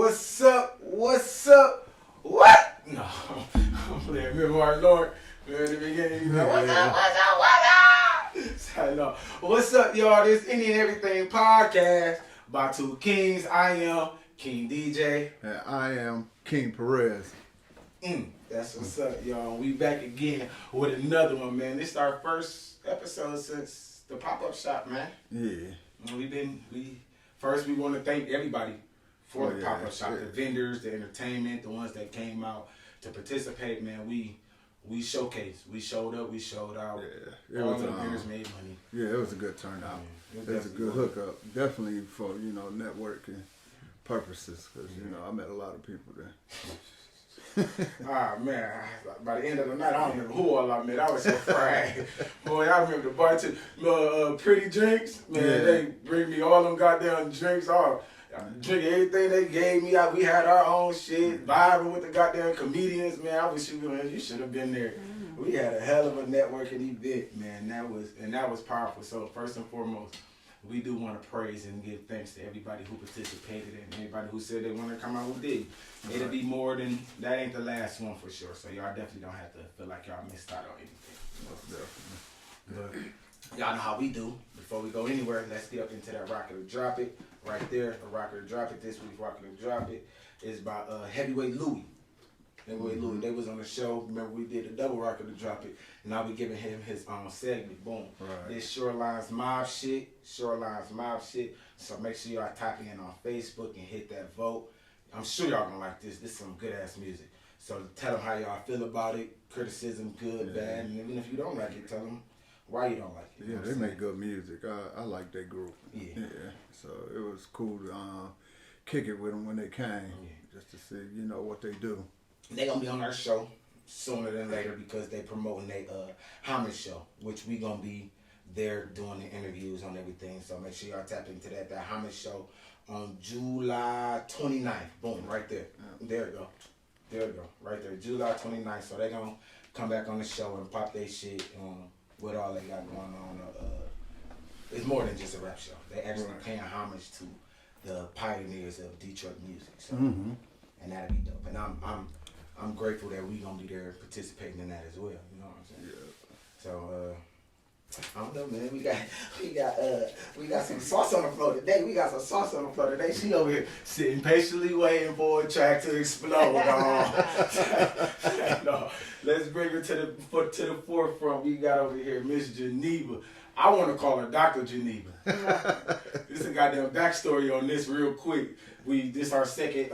What's up? What's up? What? No, I'm playing. Remember our Lord? In the beginning, you know, what's up? What's up? What's up? No. What's up, y'all? This Any and Everything podcast by two kings. I am King DJ. And I am King Perez. That's what's up, y'all. We back again with another one, man. This is our first episode since the pop-up shop, man. Yeah. We want to thank everybody for the pop-up shop, the vendors, the entertainment, the ones that came out to participate, man. We showcased. We showed up. We showed out. Yeah, all the vendors made money. Yeah, it was a good turnout. It was a good hookup. Definitely for, networking purposes. Because, I met a lot of people there. Man, by the end of the night, I don't remember who all I met. I was so fried. Boy, I remember the bartender, Pretty Drinks. Man, they bring me all them goddamn drinks. Drink everything they gave me. We had our own shit, vibing with the goddamn comedians, man. I wish you should have been there. We had a hell of a networking event, man. That was powerful. So first and foremost, we do want to praise and give thanks to everybody who participated and everybody who said they want to come out who did. It'll be more than that. Ain't the last one for sure. So y'all definitely don't have to feel like y'all missed out on anything. Most definitely. But y'all know how we do. Before we go anywhere, let's get up into that Rocket or Drop It. Right there, a Rocket or Drop It. This week's Rocket or Drop It is by Heavyweight Louie. Louie, they was on the show. Remember we did the double Rocket or Drop It, and I'll be giving him his segment. Boom. Right. This Shoreline's Mob shit. So make sure y'all tap in on Facebook and hit that vote. I'm sure y'all gonna like this. This is some good ass music. So tell them how y'all feel about it. Criticism, good, bad, and even if you don't like it, tell them why you don't like it. Yeah, they make good music. I like that group. Yeah. So it was cool to kick it with them when they came, just to see, what they do. They gonna be on our show sooner than later because they promoting their homage show, which we gonna be there doing the interviews on everything. So make sure y'all tap into that homage show on July 29th. Boom, right there. There it go. Right there, July 29th. So they gonna come back on the show and pop their shit with all they got going on. It's more than just a rap show. They actually paying homage to the pioneers of Detroit music. So and that'll be dope. And I'm grateful that we gonna be there participating in that as well. You know what I'm saying? Yeah. So I don't know, man. We got some sauce on the floor today. She over here sitting patiently waiting for a track to explode. No, let's bring her to the forefront. We got over here Mrs Geneva. I want to call her Dr. Geneva. This is a goddamn backstory on this real quick. This our second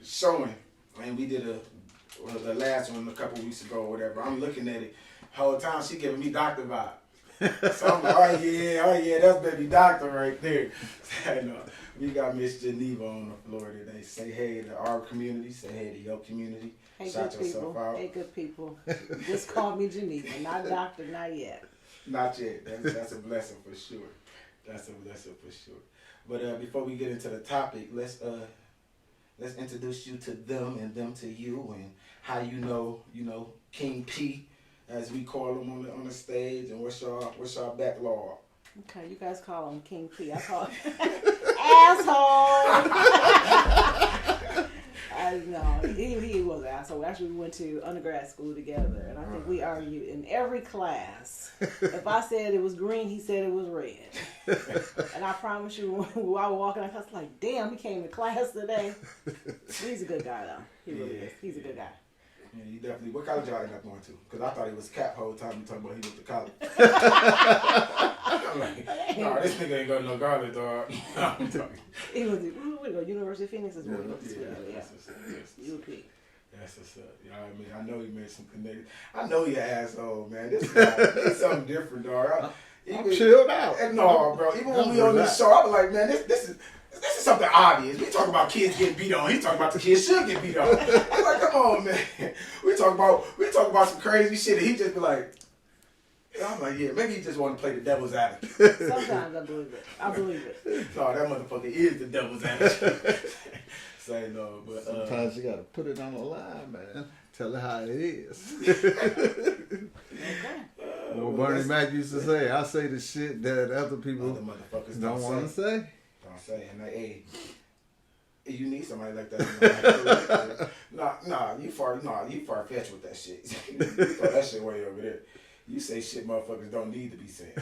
showing, and we did the last one a couple weeks ago or whatever. I'm looking at it. Whole time she giving me doctor vibe. So I'm like, oh yeah, that's baby doctor right there. And, we got Miss Geneva on the floor today. Say hey to our community. Say hey to your community. Hey, shout good yourself people. out. Hey, good people. Just call me Geneva, not doctor, not yet. Not yet. That's a blessing for sure. But before we get into the topic, let's introduce you to them and them to you, and how you know King P, as we call him on the stage, and what's your backlog? Okay, you guys call him King P. I call him asshole. No, he was an asshole. Actually, we went to undergrad school together, and I think we argued in every class. If I said it was green, he said it was red. And I promise you, when I was walking out, I was like, damn, he came to class today. He's a good guy, though. He really is. He's a good guy. Yeah, he definitely. What college y'all end up going to? Because I thought he was Cap whole time. You talking about he went to college. I'm like, nah, this nigga ain't going to no college, dog. I'm talking. He was at University of Phoenix as well. That's what's up. UP. That's what's up. You know what I mean? I know he made some connections. I know he an asshole, man. This guy, he's something different, dog. I'm chilled out. No, bro. Even when we on this show, I was like, man, this is something obvious. We talk about kids getting beat on. He talking about the kids should get beat on. I'm like, come on, man. We talk about some crazy shit, and he just be like, I'm like, yeah, maybe he just want to play the devil's advocate. Sometimes I believe it. No, that motherfucker is the devil's advocate. Say no, but sometimes you gotta put it on the line, man. Tell it how it is. Okay. Well, Bernie Mac used to say, I say the shit that other people motherfuckers don't want to say. Don't say, and like, hey, You need somebody like that. In your life. You far fetched with that shit. You throw that shit way over there. You say shit motherfuckers don't need to be saying.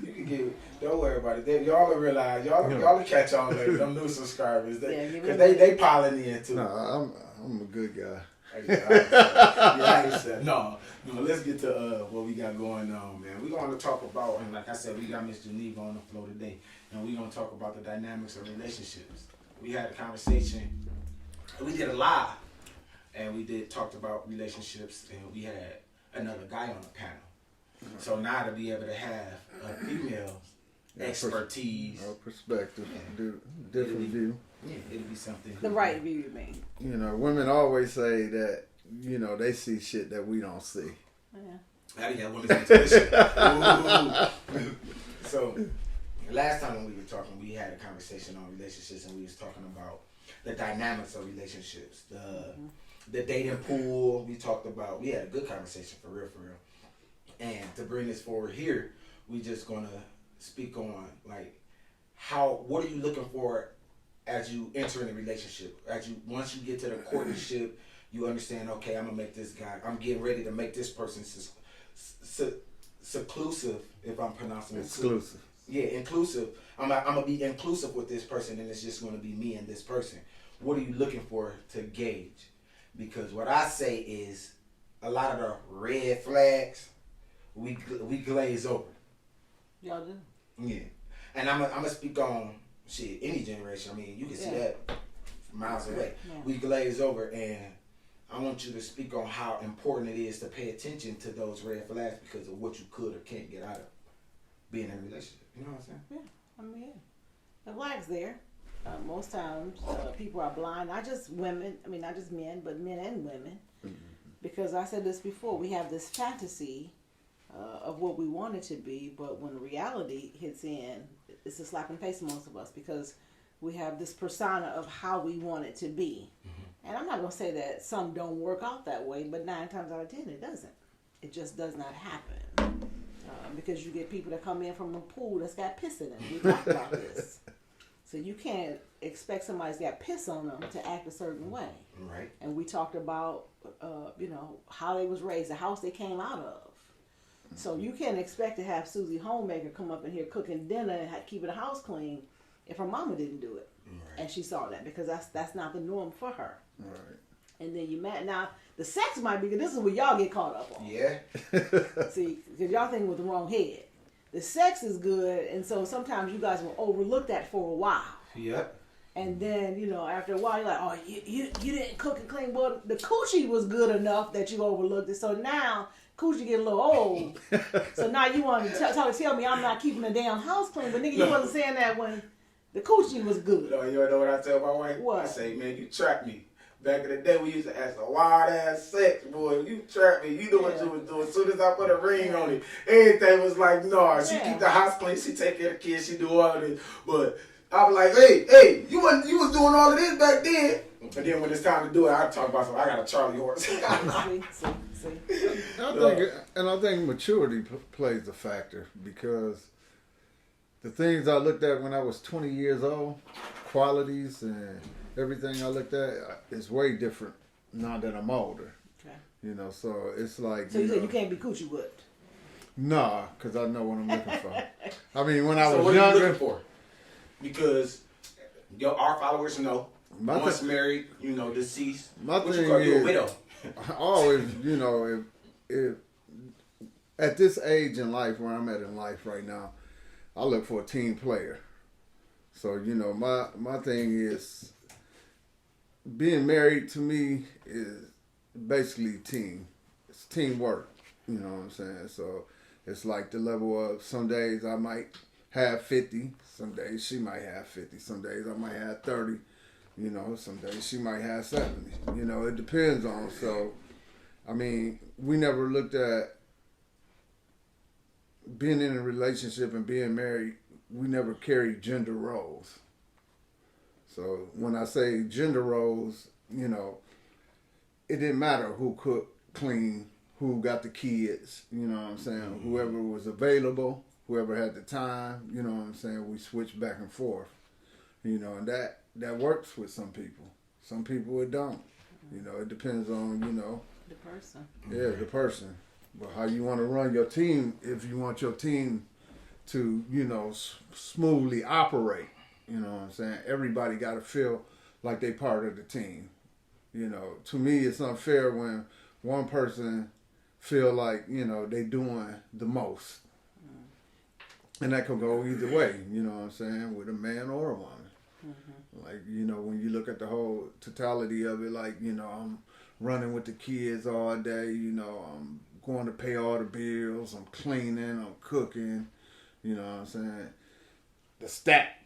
You can get. Don't worry about it. Y'all will realize. Y'all will catch on later. Them new subscribers. Because they piling in too. No, I'm a good guy. No, let's get to what we got going on, man. We're going to talk about, and like I said, we got Miss Geneva on the floor today, and we're going to talk about the dynamics of relationships. We had a conversation, we did a live, and we talked about relationships, and we had another guy on the panel. So now to be able to have a female expertise, perspective, different view. Yeah, it'll be something. The right view, you mean? You know, women always say that, you know, they see shit that we don't see. Yeah. I didn't have women's intuition. So, last time when we were talking, we had a conversation on relationships, and we was talking about the dynamics of relationships, the dating pool. We had a good conversation for real. And to bring this forward here, we just gonna speak on like what are you looking for as you enter in a relationship? Once you get to the courtship, you understand, okay, I'm gonna make this guy, I'm getting ready to make this person seclusive, if I'm pronouncing it. Exclusive. Yeah, inclusive. I'm gonna be inclusive with this person, and it's just gonna be me and this person. What are you looking for to gauge? Because what I say is a lot of the red flags we glaze over. Y'all do? Yeah. And I'm gonna speak on shit, any generation. I mean, you can see that miles away. Yeah. We glaze over, and I want you to speak on how important it is to pay attention to those red flags because of what you could or can't get out of being in a relationship. You know what I'm saying? Yeah, I mean, the flag's there. Most times, people are blind. Not just women. I mean, not just men, but men and women. Mm-hmm. Because I said this before, we have this fantasy of what we want it to be, but when reality hits in, it's a slap in the face to most of us because we have this persona of how we want it to be. Mm-hmm. And I'm not going to say that some don't work out that way, but 9 times out of 10 it doesn't. It just does not happen. Because you get people that come in from a pool that's got piss in it. We talked about this. So you can't expect somebody that's got piss on them to act a certain way. Right. And we talked about, how they was raised, the house they came out of. So you can't expect to have Susie Homemaker come up in here cooking dinner and keeping the house clean if her mama didn't do it. Right. And she saw that because that's not the norm for her. Right. And then you met. Now, the sex might be good. This is what y'all get caught up on. Yeah. See, because y'all think with the wrong head. The sex is good, and so sometimes you guys will overlook that for a while. Yep. And then, after a while, you're like, oh, you didn't cook and clean. Well, the coochie was good enough that you overlooked it. So now, coochie get a little old. So now you want to tell me I'm not keeping the damn house clean. But nigga, you wasn't saying that when the coochie was good. No, you know what I tell my wife? What? I say, man, you trapped me. Back in the day, we used to have some wild ass sex, boy. You trapped me. You know what you was doing. As soon as I put a ring on it, everything was like, no. She keep the house clean. She take care of the kids. She do all of this. But I was like, hey, you was doing all of this back then. But then when it's time to do it, I talk about something. I got a Charlie horse. See. I think maturity plays a factor because the things I looked at when I was 20 years old, qualities and everything I looked at is way different now that I'm older. Okay. So it's like. So you said you can't be coochie whipped? Nah, because I know what I'm looking for. I mean, when I was what younger. What are you looking for? Because our followers know. Once married, deceased. My what thing you call you a widow? I always, if at this age in life, where I'm at in life right now, I look for a team player. So, my thing is, being married to me is basically team. It's teamwork. You know what I'm saying? So it's like the level of some days I might have 50. Some days she might have 50. Some days I might have 30. Some days she might have 70. It depends on. So, I mean, we never looked at being in a relationship and being married. We never carried gender roles. So when I say gender roles, it didn't matter who cooked, cleaned, who got the kids, you know what I'm saying? Mm-hmm. Whoever was available, whoever had the time, you know what I'm saying? We switched back and forth. You know, and that works with some people. Some people it don't. You know, it depends on, you know, the person. Yeah, the person. But how you want to run your team, if you want your team to, you know, smoothly operate. You know what I'm saying? Everybody got to feel like they part of the team. You know, to me, it's unfair when one person feel like, you know, they doing the most. And that could go either way, you know what I'm saying, with a man or a woman. Like, you know, when you look at the whole totality of it, like, you know, I'm running with the kids all day, you know, I'm going to pay all the bills, I'm cleaning, I'm cooking, you know what I'm saying. The stack,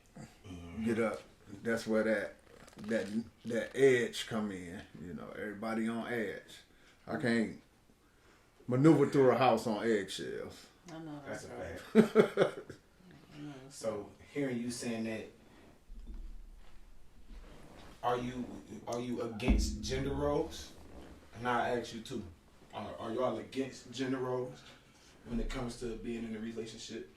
get up. That's where that edge come in, you know, everybody on edge. I can't maneuver through a house on eggshells. I know That's right. a fact. So hearing you saying that, are you against gender roles? And I ask you too. Are y'all against gender roles when it comes to being in a relationship?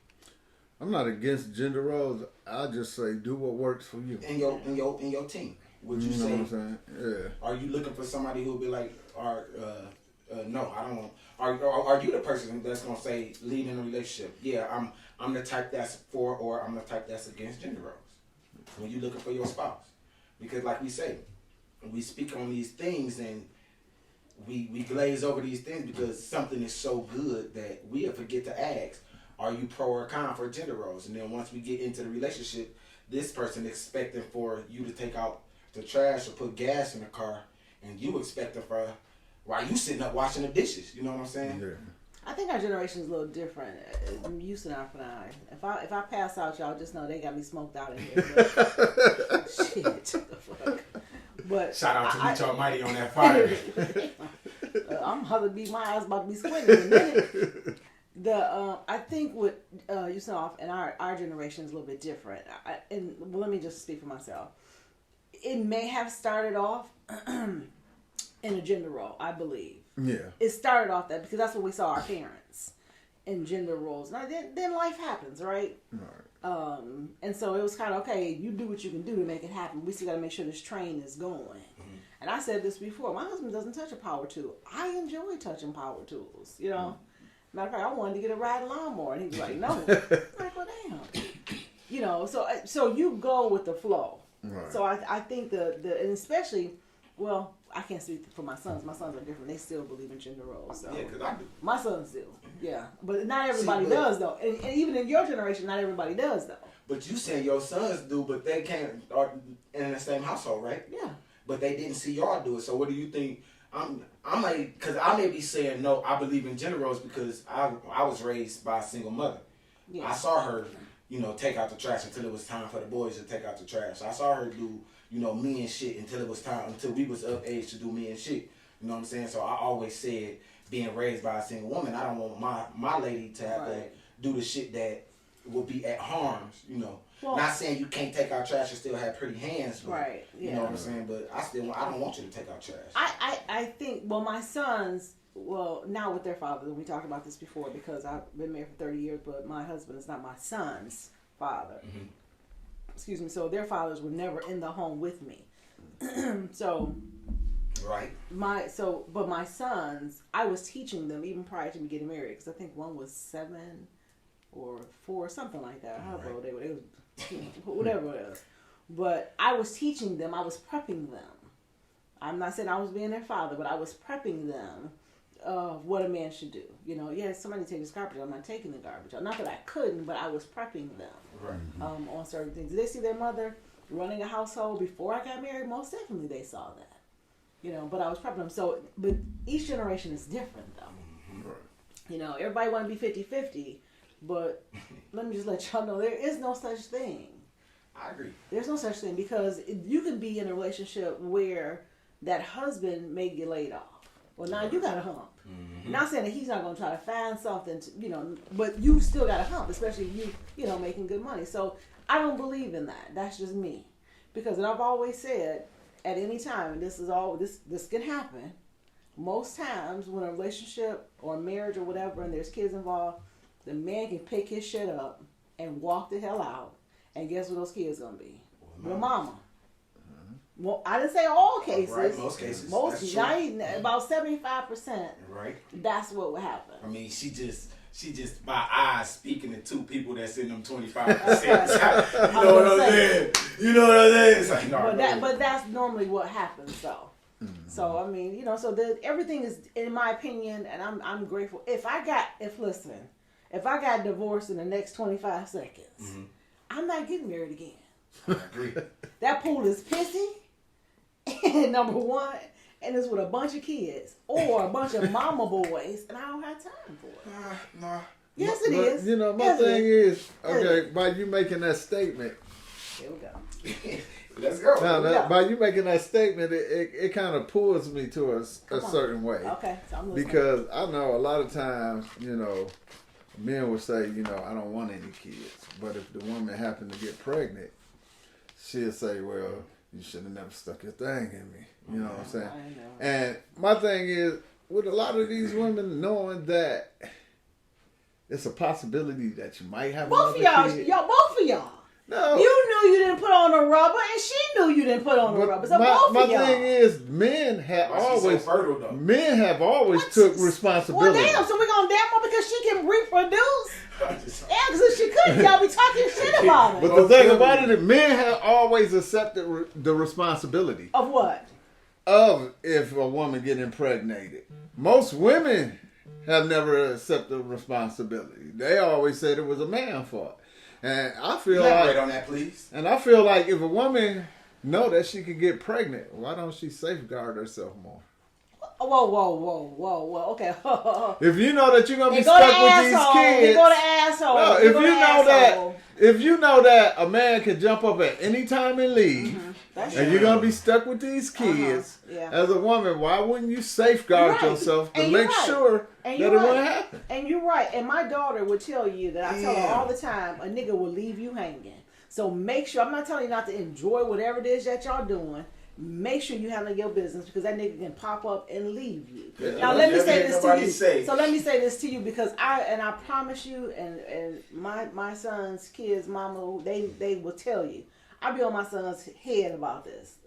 I'm not against gender roles. I just say do what works for you. In your team, would you know say? What I'm saying? Yeah. Are you looking for somebody who'll be like, no, I don't want. Are you the person that's gonna say lead in a relationship? Yeah, I'm the type that's for, or I'm the type that's against gender roles. When you looking for your spouse, because like we say, we speak on these things and we glaze over these things because something is so good that we forget to ask, are you pro or con for gender roles? And then once we get into the relationship, this person expecting for you to take out the trash or put gas in the car, and you expecting for while you sitting up washing the dishes. You know what I'm saying? Yeah. I think our generation is a little different. I'm used to not for I. If I pass out, y'all just know they got me smoked out in here. But, shit, the fuck. But shout out to Reach Almighty on that fire. I'm about to be my eyes about to be squinting in a minute. I think what you saw and our generation is a little bit different. Let me just speak for myself. It may have started off in a gender role, I believe. Yeah. It started off that because that's what we saw our parents in gender roles. Now then life happens, right? Right. And so it was kind of okay. You do what you can do to make it happen. We still got to make sure this train is going. Mm-hmm. And I said this before. My husband doesn't touch a power tool. I enjoy touching power tools. You know. Mm-hmm. Matter of fact, I wanted to get a riding lawnmower, and he was like, "No." I'm like, well, damn. You know. So you go with the flow. Right. So I think and especially, well, I can't speak for my sons. My sons are different. They still believe in gender roles. So. Yeah, because I do. My sons do. Yeah. But not everybody does, though. And even in your generation, not everybody does, though. But you saying your sons do, but they can't are in the same household, right? Yeah. But they didn't see y'all do it. So what do you think? I'm like, because I may be saying, no, I believe in gender roles because I was raised by a single mother. Yeah. I saw her, you know, take out the trash until it was time for the boys to take out the trash. I saw her do, you know, me and shit until we was of age to do me and shit. You know what I'm saying? So I always said, being raised by a single woman, I don't want my lady to have to do the shit that will be at harms, you know. Well, not saying you can't take out trash and still have pretty hands, but, right? Yeah. You know what I'm saying? But I don't want you to take out trash. I think, well, my sons, well, now with their fathers, and we talked about this before because I've been married for 30 years, but my husband is not my son's father. Mm-hmm. Excuse me. So their fathers were never in the home with me. So. Right. But my sons, I was teaching them even prior to me getting married because I think one was 7 or 4, something like that. However old they were, whatever it is. But I was teaching them, I was prepping them. I'm not saying I was being their father, but I was prepping them of what a man should do. You know, yeah, somebody take this garbage out. I'm not taking the garbage out. Not that I couldn't, but I was prepping them on certain things. Did they see their mother running a household before I got married? Most definitely they saw that. You know, but I was prepping them. So, but each generation is different, though. Right. You know, everybody want to be 50-50, but let me just let y'all know there is no such thing. I agree. There's no such thing because you can be in a relationship where that husband may get laid off. Well, now you got a hump. Mm-hmm. Not saying that he's not going to try to find something, but you still got a hump, especially you making good money. So I don't believe in that. That's just me. Because I've always said, at any time, and this can happen, most times when a relationship or a marriage or whatever and there's kids involved, the man can pick his shit up and walk the hell out, and guess what those kids gonna be? Well, with mama. Well, I didn't say all cases. Right, most cases. Most, That's true. about 75%. Right. That's what would happen. I mean, she just by eyes speaking to two people that's in them 25%. You know what I'm saying? You know what I'm saying? It's like, no, but that's normally what happens, though. Mm-hmm. So I mean, you know, so everything is, in my opinion, and I'm grateful. If I got divorced in the next 25 seconds, I'm not getting married again. I agree. That pool is pissy, number one, and it's with a bunch of kids or a bunch of mama boys, and I don't have time for it. Nah. Yes, it is. You know, my Yes, thing it is, okay, by you making that statement, Here we go. Let's go. now, by you making that statement, it kind of pulls me to a certain way. Okay, so I'm listening. Because I know a lot of times, you know, men will say, you know, I don't want any kids. But if the woman happened to get pregnant, she'll say, well, you should have never stuck your thing in me. You know what I'm saying? I know. And my thing is, with a lot of these women knowing that it's a possibility that you might have Both of another y'all, kid. both of y'all. No. You knew you didn't put on the rubber, and she knew you didn't put on the rubber. So both my of y'all. thing is, men have Why she so always fertile, though? men have always What? took Well, responsibility. damn, so we gonna damn her because she can reproduce? I just- Yeah, because if she couldn't, y'all be talking shit about But it. the thing about it is, men have always accepted the responsibility Of what? of if a woman get impregnated. Most women have never accepted responsibility. They always said it was a man's fault. And I feel Elaborate like, on that, please. and I feel like if a woman know that she can get pregnant, why don't she safeguard herself more? Whoa. Okay. If you know that you're gonna be And go to stuck with these asshole. kids, You go to asshole. no, You if go you to know asshole. if you know that a man can jump up at any time and leave, That's and true. you're gonna be stuck with these kids, Yeah. as a woman, why wouldn't you safeguard Right. yourself to And you're make right. sure And that you're it right. won't happen? And you're right. And my daughter would tell you that I tell her Yeah. all the time, a nigga will leave you hanging. So make sure, I'm not telling you not to enjoy whatever it is that y'all doing. Make sure you handle your business because that nigga can pop up and leave you. Yeah, Now let me never say heard this to nobody you. say. So let me say this to you because I promise you and my son's kids, mama, they will tell you. I'll be on my son's head about this.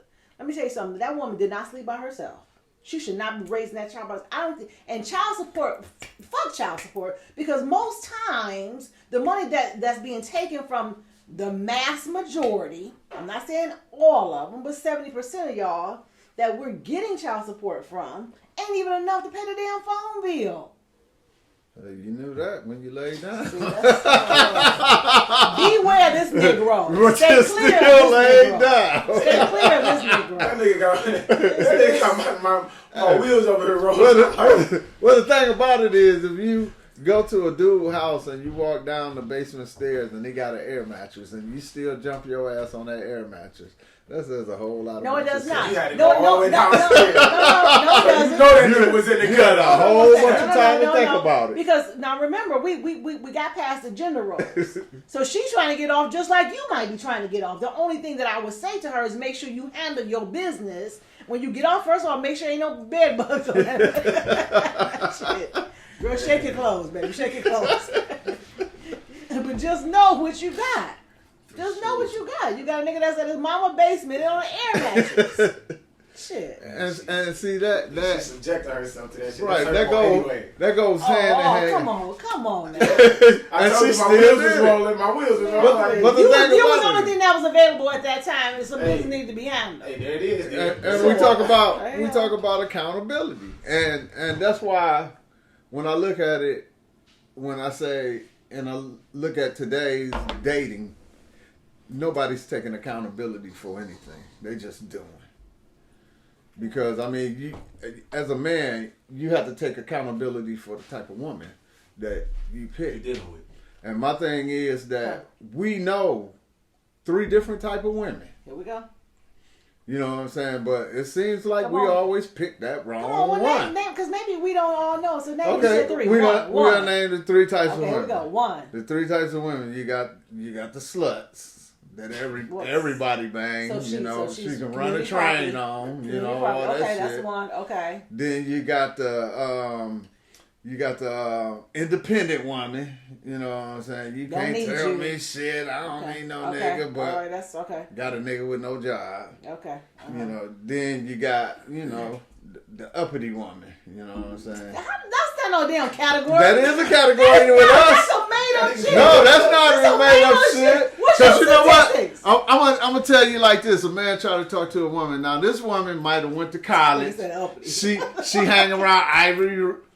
Let me tell you something. That woman did not sleep by herself. She should not be raising that child by herself. I don't think, and child support, fuck child support, because most times the money that's being taken from the mass majority, I'm not saying all of them, but 70% of y'all that we're getting child support from ain't even enough to pay the damn phone bill. You knew that when you laid down. See, beware this Negro. But Stay you clear of still this laid Negro. down. Stay clear of this Negro. That nigga got my wheels over here rolling. Well, the thing about it is, if you go to a dude's house and you walk down the basement stairs and they got an air mattress and you still jump your ass on that air mattress, that says a whole lot of No, it does not. You had to No, go all the way no, downstairs. it You doesn't. know that nigga was in the You had a gut. whole bunch of time to think about it. Because now remember, we got past the gender roles. So she's trying to get off just like you might be trying to get off. The only thing that I would say to her is make sure you handle your business. When you get off, first of all, make sure ain't no bed bugs on that. Shit. Girl, shake your clothes, baby. Shake your clothes. But just know what you got. Just know what you got. You got a nigga that's at his mama basement on an air mattress. Shit. And see She that subjected herself to that shit. right, That's her fault anyway. that goes hand in hand. Come on now. I And told she you my still wheels was did it. rolling. My wheels was rolling. But the You thing was about the only it- thing that was available at that time, and some Hey. things need to be handled. Hey, there it is. And we talk about Damn. accountability, and that's why when I look at it, when I say and I look at today's dating, nobody's taking accountability for anything. They just doing. Because I mean, you as a man, you have to take accountability for the type of woman that you You pick. dealing with. And my thing is that we know 3 different type of women. Here we go. You know what I'm saying? But it seems like Come we on. always pick that wrong Come on, well, one. name, because maybe we don't all know. So name Okay, the 3. we One. got name the 3 types of Okay, here women. we go. 1. The 3 types of women. You got the sluts that What's- everybody bangs. So she she's can run a community train property. on. You Community know property. all that Okay, shit. that's 1. Okay. Then you got the You got the independent woman. You know what I'm saying? You Don't can't need tell you. me shit. I don't need no Okay. nigga, All but right, that's okay. got a nigga with no job. Okay. You know, then you got, you know, the uppity woman. You know what I'm saying? That's not no damn category. That is a category with us. That's a made up shit. No, that's not a made up shit. What's your you know what? statistics? I'm gonna tell you like this: a man tried to talk to a woman. Now, this woman might have went to college. He said uppity. She hang around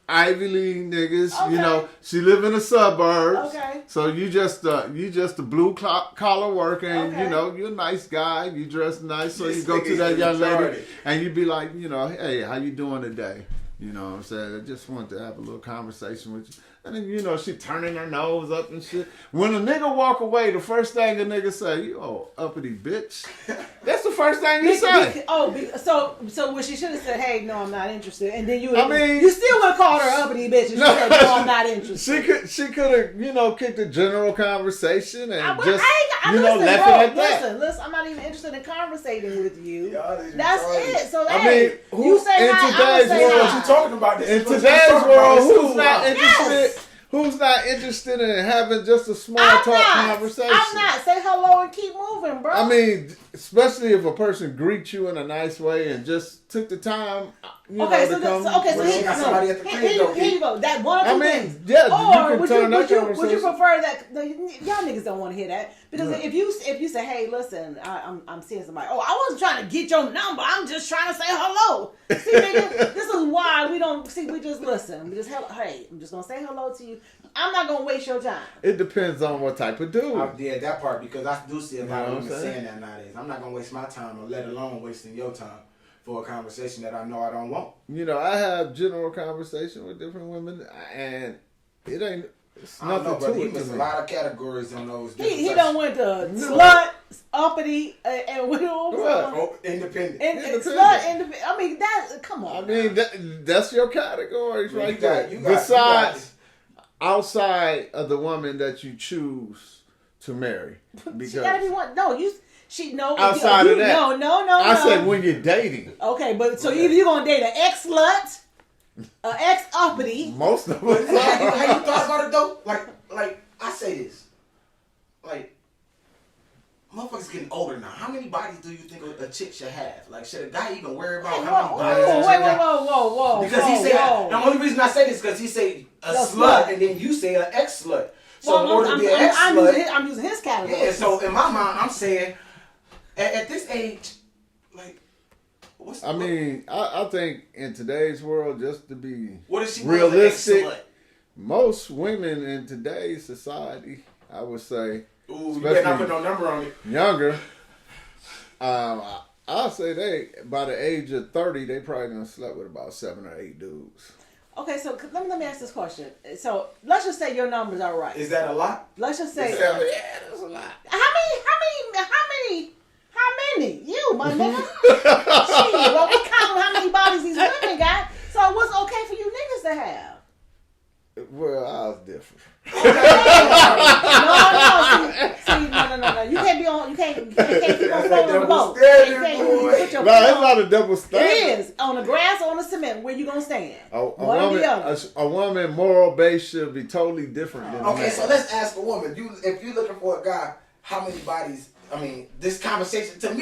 Ivy League niggas. Okay. You know, she live in the suburbs. Okay. So you just a blue collar worker, and Okay. you know you're a nice guy. You dress nice, so This you go nigga to that is young lady, retarded. and you be like, you know, hey, how you doing today? You know what I'm saying? I just wanted to have a little conversation with you. And then, you know, she turning her nose up and shit. When a nigga walk away, the first thing a nigga say, you old uppity bitch. That's the first thing you say. So what she should have said, hey, no, I'm not interested. And then you mean- you still would have called her uppity bitch and she said, no, I'm not interested. She could have, you know, kicked a general conversation and Listen, left bro, it at that. Listen, I'm not even interested in conversating with you. Y'all is That's retarded. it. So, I hey, mean, who- you say in hi, I'm today's gonna say world, What you hi. talking about? This In is what you today's talking about. world, It's who's too not long. interested? Who's not interested in having just a small talk conversation? I'm not. Say hello and keep moving, bro. I mean, especially if a person greets you in a nice way and just took the time, you know, Okay, to come. Well, she got somebody at the crib, though, here you go. That one or two I mean, things. yeah, Or you would can turn that would you conversation. prefer that? Y'all niggas don't want to hear that because Right. if you say, hey, listen, I'm seeing somebody. Oh, I wasn't trying to get your number. I'm just trying to say hello. See, nigga, this is why we don't see. We just listen. We just hey, I'm just gonna say hello to you. I'm not gonna waste your time. It depends on what type of dude. Yeah, that part, because I do see a lot You know of what women I'm saying? saying that nowadays. I'm not gonna waste my time, or let alone wasting your time for a conversation that I know I don't want. You know, I have general conversation with different women, and it ain't. It's I don't know, nothing but to he it missed to a me. lot of categories on those. He done went to No. slut, uppity, and what was What? the other one? Oh, independent. And Independent. slut, independent. I mean, that. Come on. I mean, that's your categories I mean, right you got- there. you got- Besides, outside of the woman that you choose to marry, she gotta be one. No, no. Outside you, of that. No. I said when you're dating. Okay, but so Okay. either you're gonna date an ex slut, an ex uppity. Most of But us. have you thought about it though? Like I say this, like motherfuckers getting older now. How many bodies do you think a chick should have? Like, should a guy even worry about Hey, how many bodies? a chick have? whoa. Because he said the only reason I say this is because he say a No, slut, slut. and then you say an ex slut. So in Well, order to be an ex slut, I'm using his category. yeah. So in my mind, I'm saying at this age, like, what's I mean, I think in today's world, just to be what is she realistic, Slut? most women in today's society, I would say, Ooh, you better not put no number on it. younger, I'll say they, by the age of 30, they probably done slept with about 7 or 8 dudes. Okay, so let me ask this question. So let's just say your numbers are right. Is that a lot? Let's just say Yeah, that's a lot. how many? You, my nigga. Shit, well, we count how many bodies these women got. So what's okay for you niggas to have? Well, I was different. No. You can't be on. You can't keep on floating on the boat. Standard, You can't boy. put your No, feet it's on. not a double standard. It is on the grass or on the cement. Where you gonna stand? One or the other. A woman moral base should be totally different than a Okay, man. so let's ask a woman. If you're looking for a guy, how many bodies? I mean, this conversation shouldn't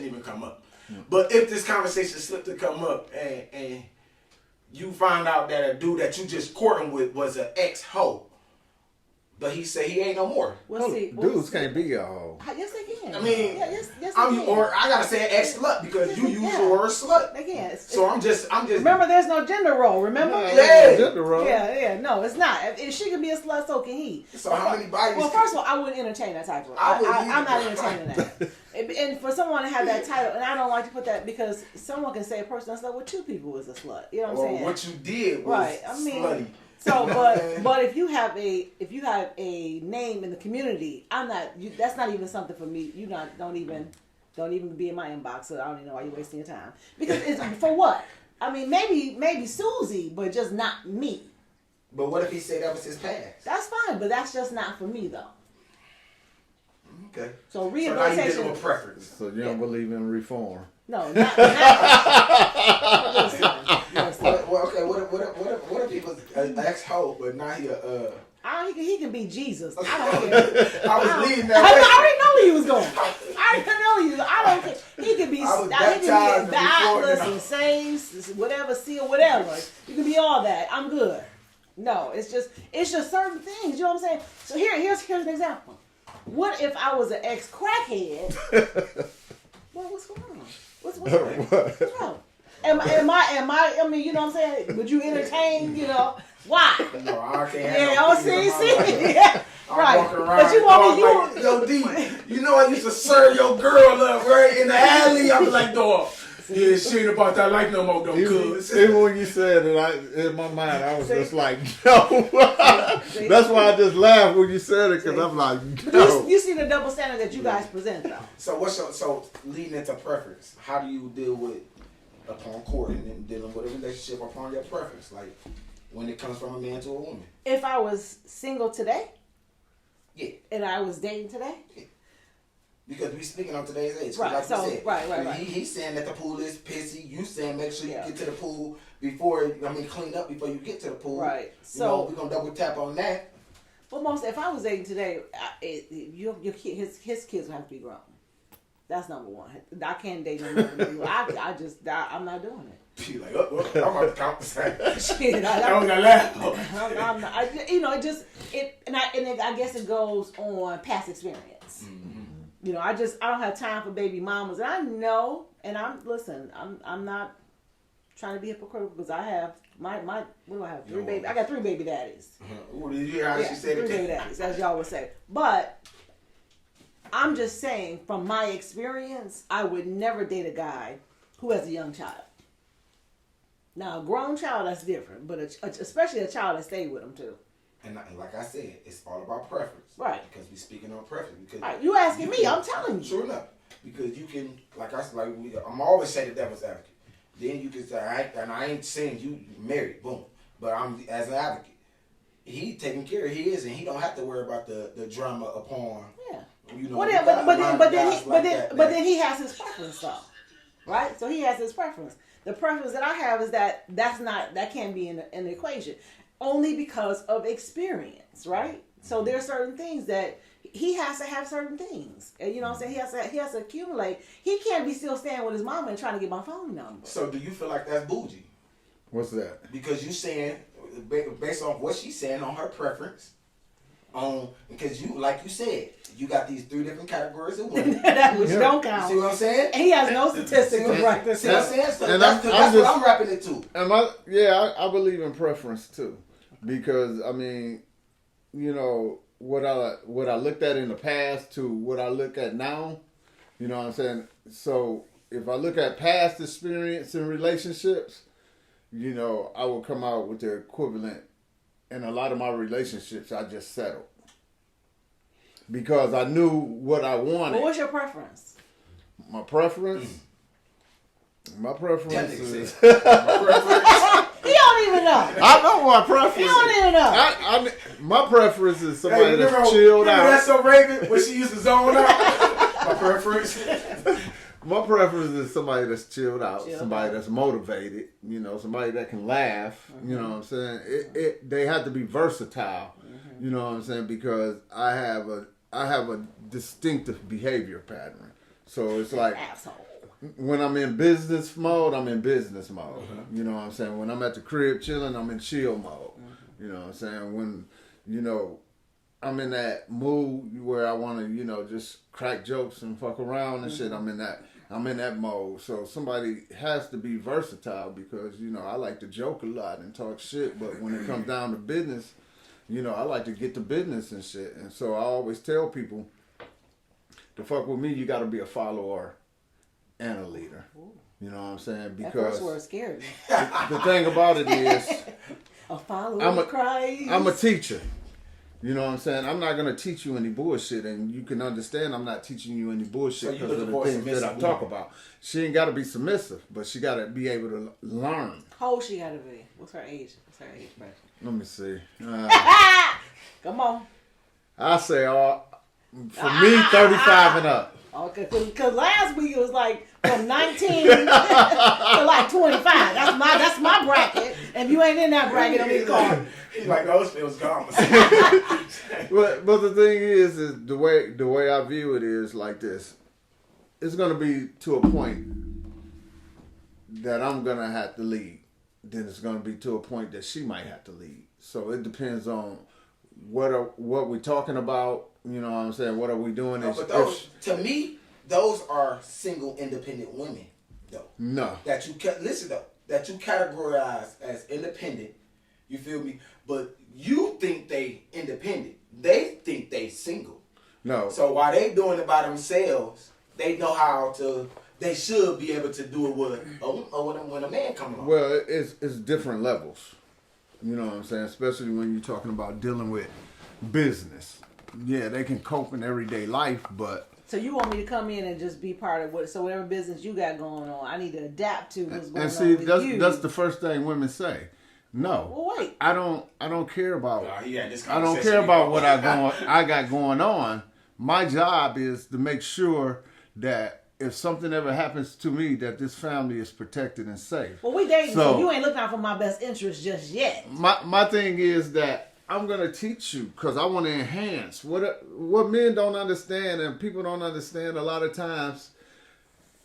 even come up. But if this conversation slipped to come up and you find out that a dude that you just courting with was an ex-hoe, but he said he ain't no more. We'll see. Dudes can't be a hoe. Yes, they can. I mean, yes, they I can. gotta say ex-slut because you use Yeah. the word slut. They can. So I'm just. Remember, there's no gender role. Remember? Yeah. Gender role. Yeah. No, it's not. If she can be a slut, so can he. So how many bodies? Well, first of all, I wouldn't entertain that title. I wouldn't I'm not either. entertaining that. And for someone to have that title, and I don't like to put that because someone can say a person that's like with 2 people is a slut. You know what I'm or saying? what you did was Right. I mean, slutty. so, but if you have a name in the community, that's not even something for me. Don't even be in my inbox. So I don't even know why you're wasting your time. Because it's for what? I mean, maybe Susie, but just not me. But what if he said that was his past? That's fine, but that's just not for me though. Okay. So So now you rehabilitation. did with preference. So you don't believe in reform. No, not listen. Well, okay. What if people an ex-hoe, but now he He can be Jesus. I don't care. I was leading I that already know where he was going. I already know you. I don't care. He could be baptized, saved, whatever, seal, whatever. You can be all that. I'm good. No, it's just certain things. You know what I'm saying? So here's an example. What if I was an ex-crackhead? What's going on? What's wrong? Am I mean, you know what I'm saying? Would you entertain, why? No, I can't have yeah, right. But you want me, Yo, D, you know I used to serve your girl up, right? In the alley, I was like, dog, yeah, she ain't about that life no more, though, cuz. Even when you said it, in my mind, I was just like, no. That's why I just laughed when you said it, because I'm like, no. You see the double standard that you guys present, though. So leading into preference, how do you deal with upon courting and dealing with a relationship upon your preference, like when it comes from a man to a woman? If I was single today, yeah, and I was dating today, yeah. Because we speaking on today's age, right? Like so you said, right. He's saying that the pool is pissy. You saying make sure you get to the pool clean up before you get to the pool. Right. So we're gonna double tap on that. But if I was dating today, your kid, his kids would have to be grown. That's number one. I can't date no more. I'm not doing it. She's like, I'm about to count the same. Shit, I don't got laugh. I'm not, I guess it goes on past experience. Mm-hmm. I don't have time for baby mamas, and I know. And I'm not trying to be hypocritical because I have what do I have? 3 baby. I got 3 baby daddies. Did you hear how she said it? 3 baby daddies, as y'all would say. But I'm just saying, from my experience, I would never date a guy who has a young child. Now, a grown child, that's different, but especially a child that stayed with him too. And like I said, it's all about preference, right? Because we're speaking on preference. Because right. You asking me, I'm telling you. Sure enough, because you can, I'm always say the devil's advocate. Then you can say, I ain't saying you married, boom, but I'm as an advocate. He taking care of his, and he don't have to worry about the drama upon. Yeah. But then he has his preference though, right? So he has his preference. The preference that I have is that can't be in the equation, only because of experience, right? So there are certain things that he has to have certain things, and you know what I'm saying. He has to accumulate. He can't be still staying with his mama and trying to get my phone number. So do you feel like that's bougie? What's that? Because you saying based on what she's saying on her preference. Because you, like you said, you got these 3 different categories of women. Which don't count. See what I'm saying? And he has no statistics to break this. See what I'm saying? So that's what I'm wrapping it to. I believe in preference too, because I mean, what I looked at in the past to what I look at now. You know what I'm saying? So if I look at past experience in relationships, I will come out with the equivalent. In a lot of my relationships, I just settled because I knew what I wanted. What was your preference? My preference? My preference is... He don't even know. I know my preference. He don't even know. My preference is somebody that's chilled out. That's so Raven when she used to zone out. My preference. My preference is somebody that's chilled out, somebody that's motivated, somebody that can laugh, you know what I'm saying? They have to be versatile, you know what I'm saying? Because I have a distinctive behavior pattern. So it's like when I'm in business mode, I'm in business mode. You know what I'm saying? When I'm at the crib chilling, I'm in chill mode. You know what I'm saying? When, I'm in that mood where I want to, just crack jokes and fuck around and shit. I'm in that mode. So somebody has to be versatile because, I like to joke a lot and talk shit. But when it comes down to business, I like to get to business and shit. And so I always tell people, to fuck with me, you got to be a follower and a leader. You know what I'm saying? Because that first word scared me. The thing about it is, a follower of Christ. I'm a teacher. You know what I'm saying? I'm not going to teach you any bullshit, and you can understand I'm not teaching you any bullshit because of the things that I talk about. She ain't got to be submissive, but she got to be able to learn. How old she got to be? What's her age? Bracket? Let me see. Come on. I say, for me, 35 and up. Okay, because last week it was like from 19 to like 25. That's my bracket, If you ain't in that bracket, don't get called. He's like, those feels gone. But the thing is the way I view it is like this. It's gonna be to a point that I'm gonna have to lead. Then it's gonna be to a point that she might have to lead. So it depends on what we're talking about. You know what I'm saying? What are we doing? No, but those, to me, those are single, independent women, though. No. That you categorize as independent. You feel me? But you think they independent. They think they single. No. So while they doing it by themselves, they know how to. They should be able to do it when a man comes along. Well, it's different levels. You know what I'm saying? Especially when you're talking about dealing with business. Yeah, they can cope in everyday life, but... So you want me to come in and just be part of whatever business you got going on, I need to adapt to what's going on with you. That's the first thing women say. No. Well, wait. I don't care about... This I don't care about what I got going on. My job is to make sure that if something ever happens to me, that this family is protected and safe. Well, we dating, so you ain't looking out for my best interest just yet. My thing is that I'm going to teach you because I want to enhance. What men don't understand and people don't understand a lot of times,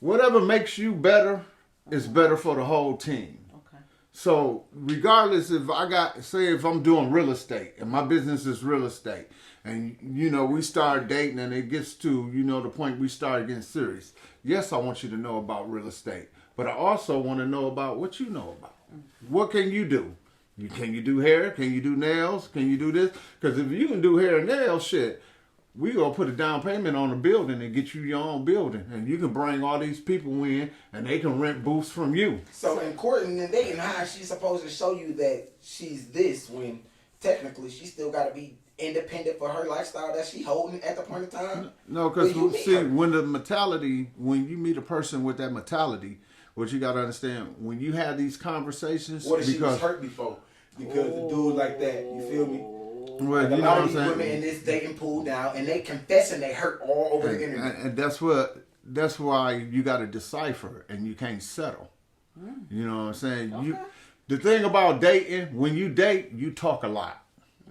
whatever makes you better is better for the whole team. Okay. So regardless if if I'm doing real estate and my business is real estate, and, we start dating and it gets to, the point we start getting serious. Yes, I want you to know about real estate. But I also want to know about what you know about. What can you do? Can you do hair? Can you do nails? Can you do this? Because if you can do hair and nails, shit, we going to put a down payment on a building and get you your own building. And you can bring all these people in and they can rent booths from you. So in courting and dating, how is she supposed to show you that she's this when technically she still got to be independent for her lifestyle that she holding at the point in time? No, because when you meet a person with that mentality, what you got to understand, when you have these conversations... What if she was hurt before? Because the dude like that, you feel me? Well, a lot of these women in this dating pool now, and they confessing they hurt all over the internet. And that's why you got to decipher, and you can't settle. You know what I'm saying? Okay. The thing about dating, when you date, you talk a lot.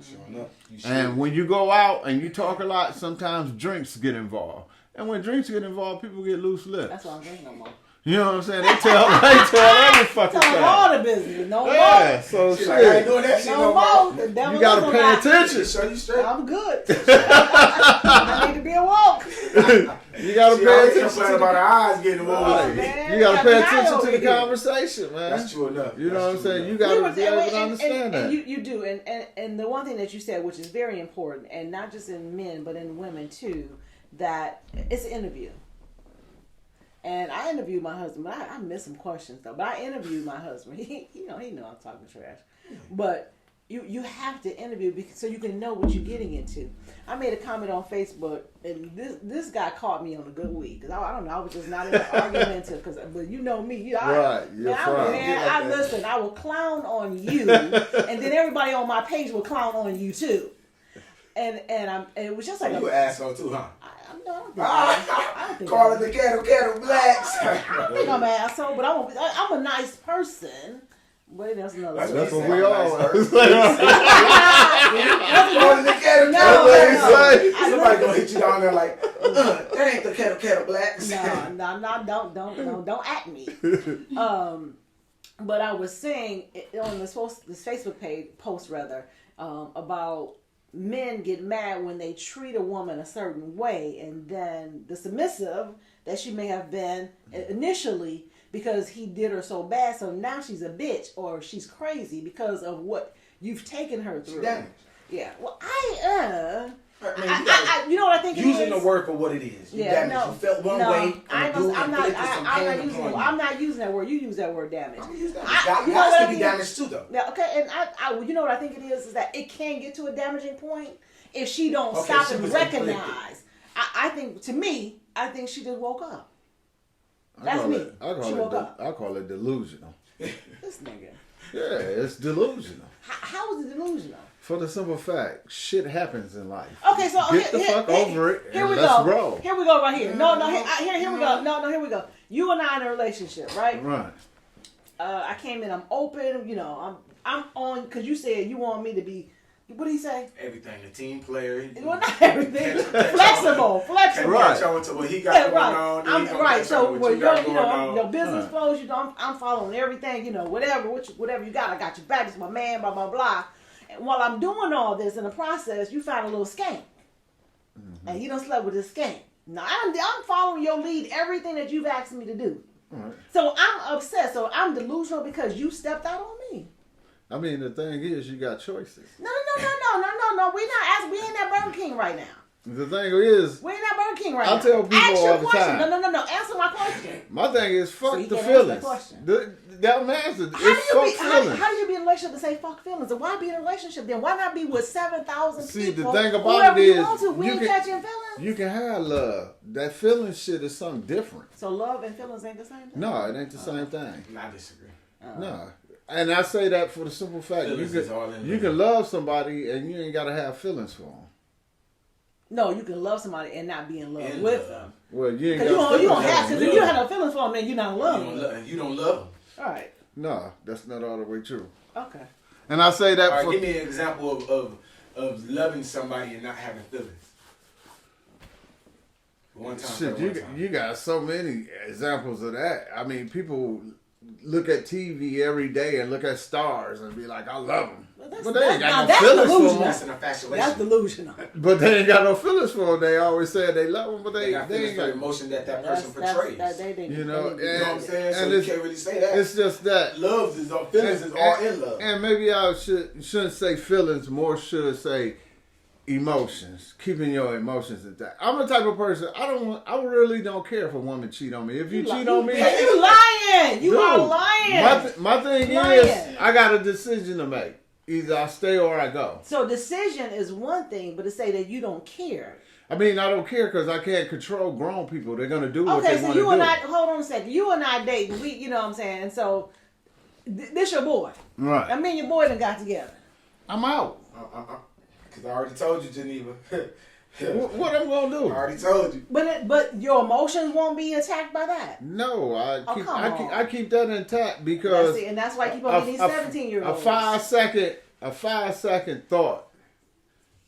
Sure enough, and when you go out and you talk a lot, sometimes drinks get involved. And when drinks get involved, people get loose lips. That's why I'm drinking no more. You know what I'm saying? They tell every fucking thing. thing. All the business. No more. Yeah, so shit. Like, I ain't doing that shit no more. You gotta pay attention. Show you straight. I'm good. I need to be awoke. You gotta pay attention to about her eyes getting woke. You gotta pay attention to the conversation, man. That's true enough. You know what I'm saying? You gotta be able to understand that. You do. And the one thing that you said, which is very important, and not just in men, but in women too, that it's an interview. And I interviewed my husband, but I missed some questions though. But I interviewed my husband. He know I'm talking trash. But you have to interview so you can know what you're getting into. I made a comment on Facebook, and this guy caught me on a good week because I don't know, I was just not argumentative. But you know me, right? Listen, I will clown on you, and then everybody on my page will clown on you too. And it was just like you an asshole too, huh? I don't think call it the ghetto blacks. I think I'm an asshole, but I'm a nice person. But that's another. That's what we all. Somebody gonna hit you down there like, that ain't the ghetto blacks. No, don't at me. But I was saying on this Facebook page post about men get mad when they treat a woman a certain way, and then the submissive that she may have been initially because he did her so bad, so now she's a bitch or she's crazy because of what you've taken her through. Yeah. Well, you know what I think it is? Using the word for what it is. You felt one way. I'm not using that word. You use that word damage. That has to be damaged too, though. Yeah, okay, and you know what I think it is that it can get to a damaging point if she don't stop and recognize. I think she just woke up. That's me. She woke up. I call it delusional. This nigga. Yeah, it's delusional. How is it delusional? For the simple fact, shit happens in life. Okay, so get the fuck over it and let's roll. Here we go, right here. No, here we go. No, here we go. You and I in a relationship, right? Right. I came in. I'm open. I'm on because you said you want me to be. What did he say? Everything. A team player. Well, not everything. Flexible. Right. Catch on to what he got going on. I'm right. So when your business Right. flows, I'm following everything. Whatever you got, I got your back. It's my man. Blah blah blah. And while I'm doing all this in the process, you find a little skank, and you done slept with this skank. Now I'm following your lead. Everything that you've asked me to do. Right. So I'm upset. So I'm delusional because you stepped out on me. I mean, the thing is, you got choices. No. We not asking. We ain't at Burger King right now. The thing is, We ain't at Burger King right now. I tell people Ask your all the question. time. No. Answer my question. my thing is, fuck So you the can't answer feelings. that question. That answer. How do It's you fuck be? feelings. How do you be in a relationship to say fuck feelings? And why be in a relationship then? Why not be with 7,000 See, people? the thing about whoever it you is, want to. We you ain't can- catching feelings. You can have love. That feeling shit is something different. So love and feelings ain't the same thing. No, it ain't the same thing. I disagree. No. And I say that for the simple fact Feelings is all in you there. can love somebody and you ain't got to have feelings for them. No, you can love somebody and not be in love In with love. them. Well, you ain't Because got you don't feelings have. for Because them. if you don't have no feelings for them, then you're not in love with them. You don't love him. All right. No, that's not all the way true. Okay. And I say that All right, for give me an example of loving somebody and not having feelings. One time. shit. You got so many examples of that. I mean, people look at TV every day and look at stars and be like, I love them. But they ain't got no feelings for delusional. them. That's an infatuation. That's delusional. But they ain't got no feelings for them. They always say they love them, but They got they feelings ain't for the got. emotion that person portrays. You know, You know what I'm saying? So and you it's- can't really say that. It's just that. Love is all feelings is all in love. And maybe I shouldn't say feelings, more should say emotions. Keeping your emotions intact. I'm the type of person I really don't care if a woman cheat on me. If you cheat on me, You lying. You dude, are lying. My thing Lying. is I got a decision to make. Either I stay or I go. So decision is one thing, but to say that you don't care. I mean, I don't care because I can't control grown people. They're gonna do what Okay, they so want to you do. and I, hold on a second. You and I dating. We, you know what I'm saying? And so, this your boy. Right. I mean, your boy done got together. I'm out. Because I already told you, Geneva. What I'm gonna do? I already told you. But your emotions won't be attacked by that. No, Oh, come on. I keep that intact because And that's why I keep on getting these 17-year-olds. a 5 second thought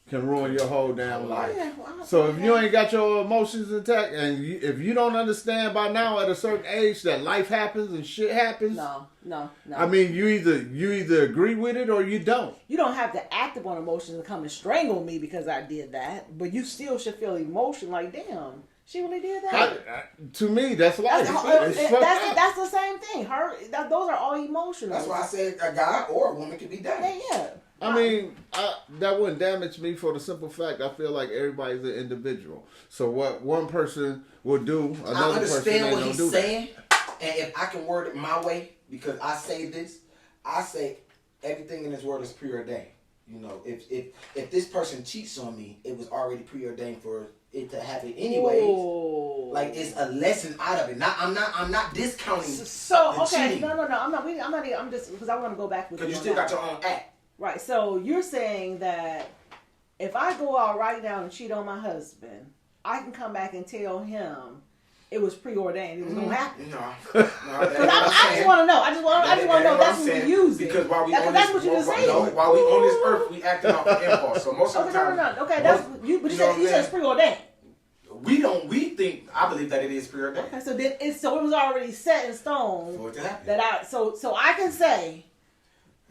can ruin your whole damn life. Yeah, well, So if you ain't got your emotions intact, and if you don't understand by now at a certain age that life happens and shit happens, No. I mean you either agree with it or you don't. You don't have to act upon emotions and come and strangle me because I did that, but you still should feel emotion. Like, damn, she really did that. To me, that's life. That's, It's fucked up. that's the same thing. Those are all emotional. That's why I said a guy or a woman can be damaged. Yeah. I mean, that wouldn't damage me for the simple fact I feel like everybody's an individual. So what one person will do, another person understand ain't what gonna he's do saying, and if I can word it my way, because I say this, I say everything in this world is preordained. You know, if this person cheats on me, it was already preordained for it to happen anyways. Whoa. Like it's a lesson out of it. I'm not discounting. So the okay, cheating. no, I'm just because I want to go back with Because you on still that. got your own act. Right. So you're saying that if I go out right now and cheat on my husband, I can come back and tell him it was preordained. It was gonna happen. No, Because I just want to know. I just want to know. That's what we use it. Because while we That's on what this, you just while, said. while we on this earth, we acting off of impulse. So most of Okay, the time, no. Okay, that's you. But you said it's preordained. we think. I believe that it is preordained. Okay, so then it was already set in stone For it to happen. that so I can say.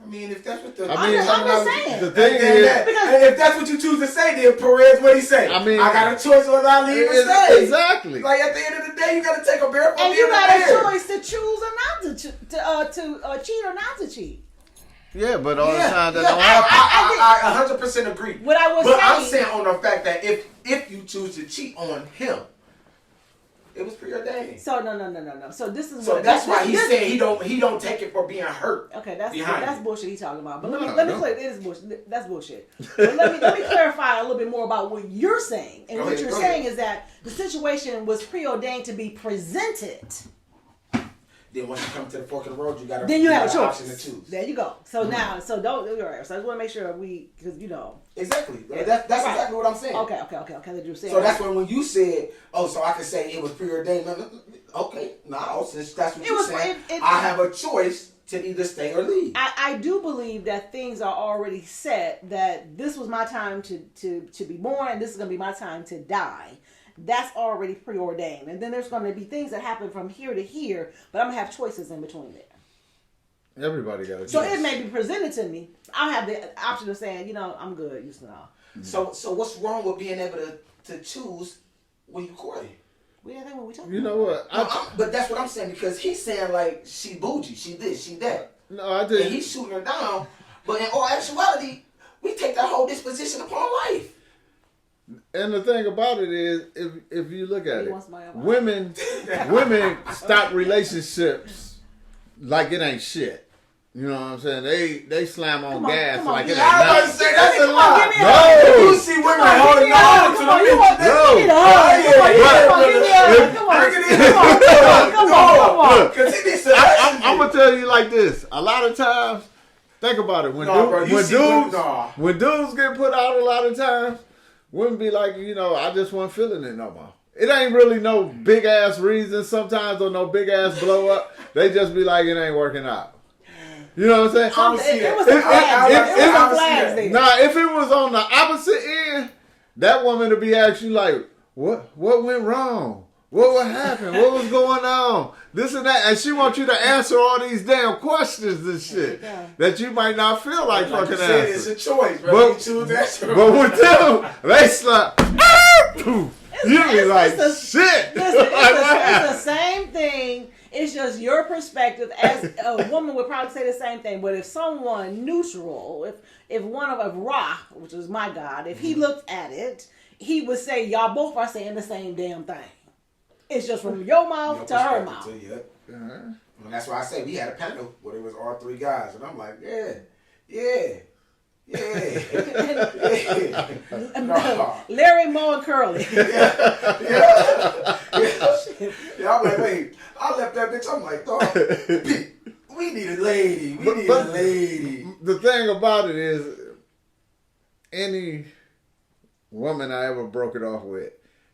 I mean, if that's what the I mean, I'm just saying. the thing and is, if that's what you choose to say, then Perez, what he say? I mean, I got a choice whether I leave or stay. exactly. Like at the end of the day, you got to take a bear from And being you a got bear. a choice to choose or not to cheat or not to cheat. Yeah, but all the time that Yeah, don't happen. I 100% agree. What I was but I'm saying- saying on the fact that if you choose to cheat on him, it was preordained. So no. So this is So what that's why he's this- saying he don't take it for being hurt. Okay, that's behind it. bullshit he's talking about. But No, let me no. clear. It is bullshit. That's bullshit. But let me clarify a little bit more about what you're saying. And Go what ahead, you're go saying ahead. is that the situation was preordained to be presented. Then once you come to the fork of the road, you got Then you have a an option to choice. choose. There you go. So now, so don't. All right, so I just want to make sure because Exactly. Yeah. That's Right. exactly what I'm saying. Okay. That you're saying. So that's when you said, oh, so I can say it was preordained. Okay, no, since that's what It you're was- saying, it- I have a choice to either stay or leave. I do believe that things are already set, that this was my time to be born and this is going to be my time to die. That's already preordained. And then there's going to be things that happen from here to here, but I'm going to have choices in between there. Everybody got a choice. So it may be presented to me. I'll have the option of saying, I'm good. So what's wrong with being able to choose when you courting? Yeah, that's what we talking You know what? But that's what I'm saying, because he's saying like she bougie, she this, she that. No, I did. And he's shooting her down. But in all actuality, we take that whole disposition upon life. And the thing about it is, if you look at He it, wants my other women stop relationships like it ain't shit. You know what I'm saying? They slam on gas like it ain't I was about to nothing. say, that's a lie. No. You see women holding on to the I'm gonna tell you like this. A lot of times, think about it. When dudes get put out, a lot of times, women be like, I just wasn't feeling it no more. It ain't really no big ass reason sometimes, or no big ass blow up. They just be like, it ain't working out. You know what I'm saying? It was some flags there. Nah, if it was on the opposite end, that woman would be asking you like, what went wrong? What happened? What was going on? This and that. And she wants you to answer all these damn questions and shit that you might not feel like fucking answering. It's a choice, bro. You choose that. But with them, they slap. You be like, shit. Listen, it's the same thing. It's just your perspective. As a woman would probably say the same thing. But if someone neutral, if Ra, which is my God, if he looked at it, he would say, y'all both are saying the same damn thing. It's just from your mouth to her mouth. And that's why I say we had a panel where it was all three guys. And I'm like, yeah. No. Larry, Moe, and Curly. I'm like, wait. I left that bitch. I'm like, dog, we need a lady. We need a lady. The thing about it is, any woman I ever broke it off with,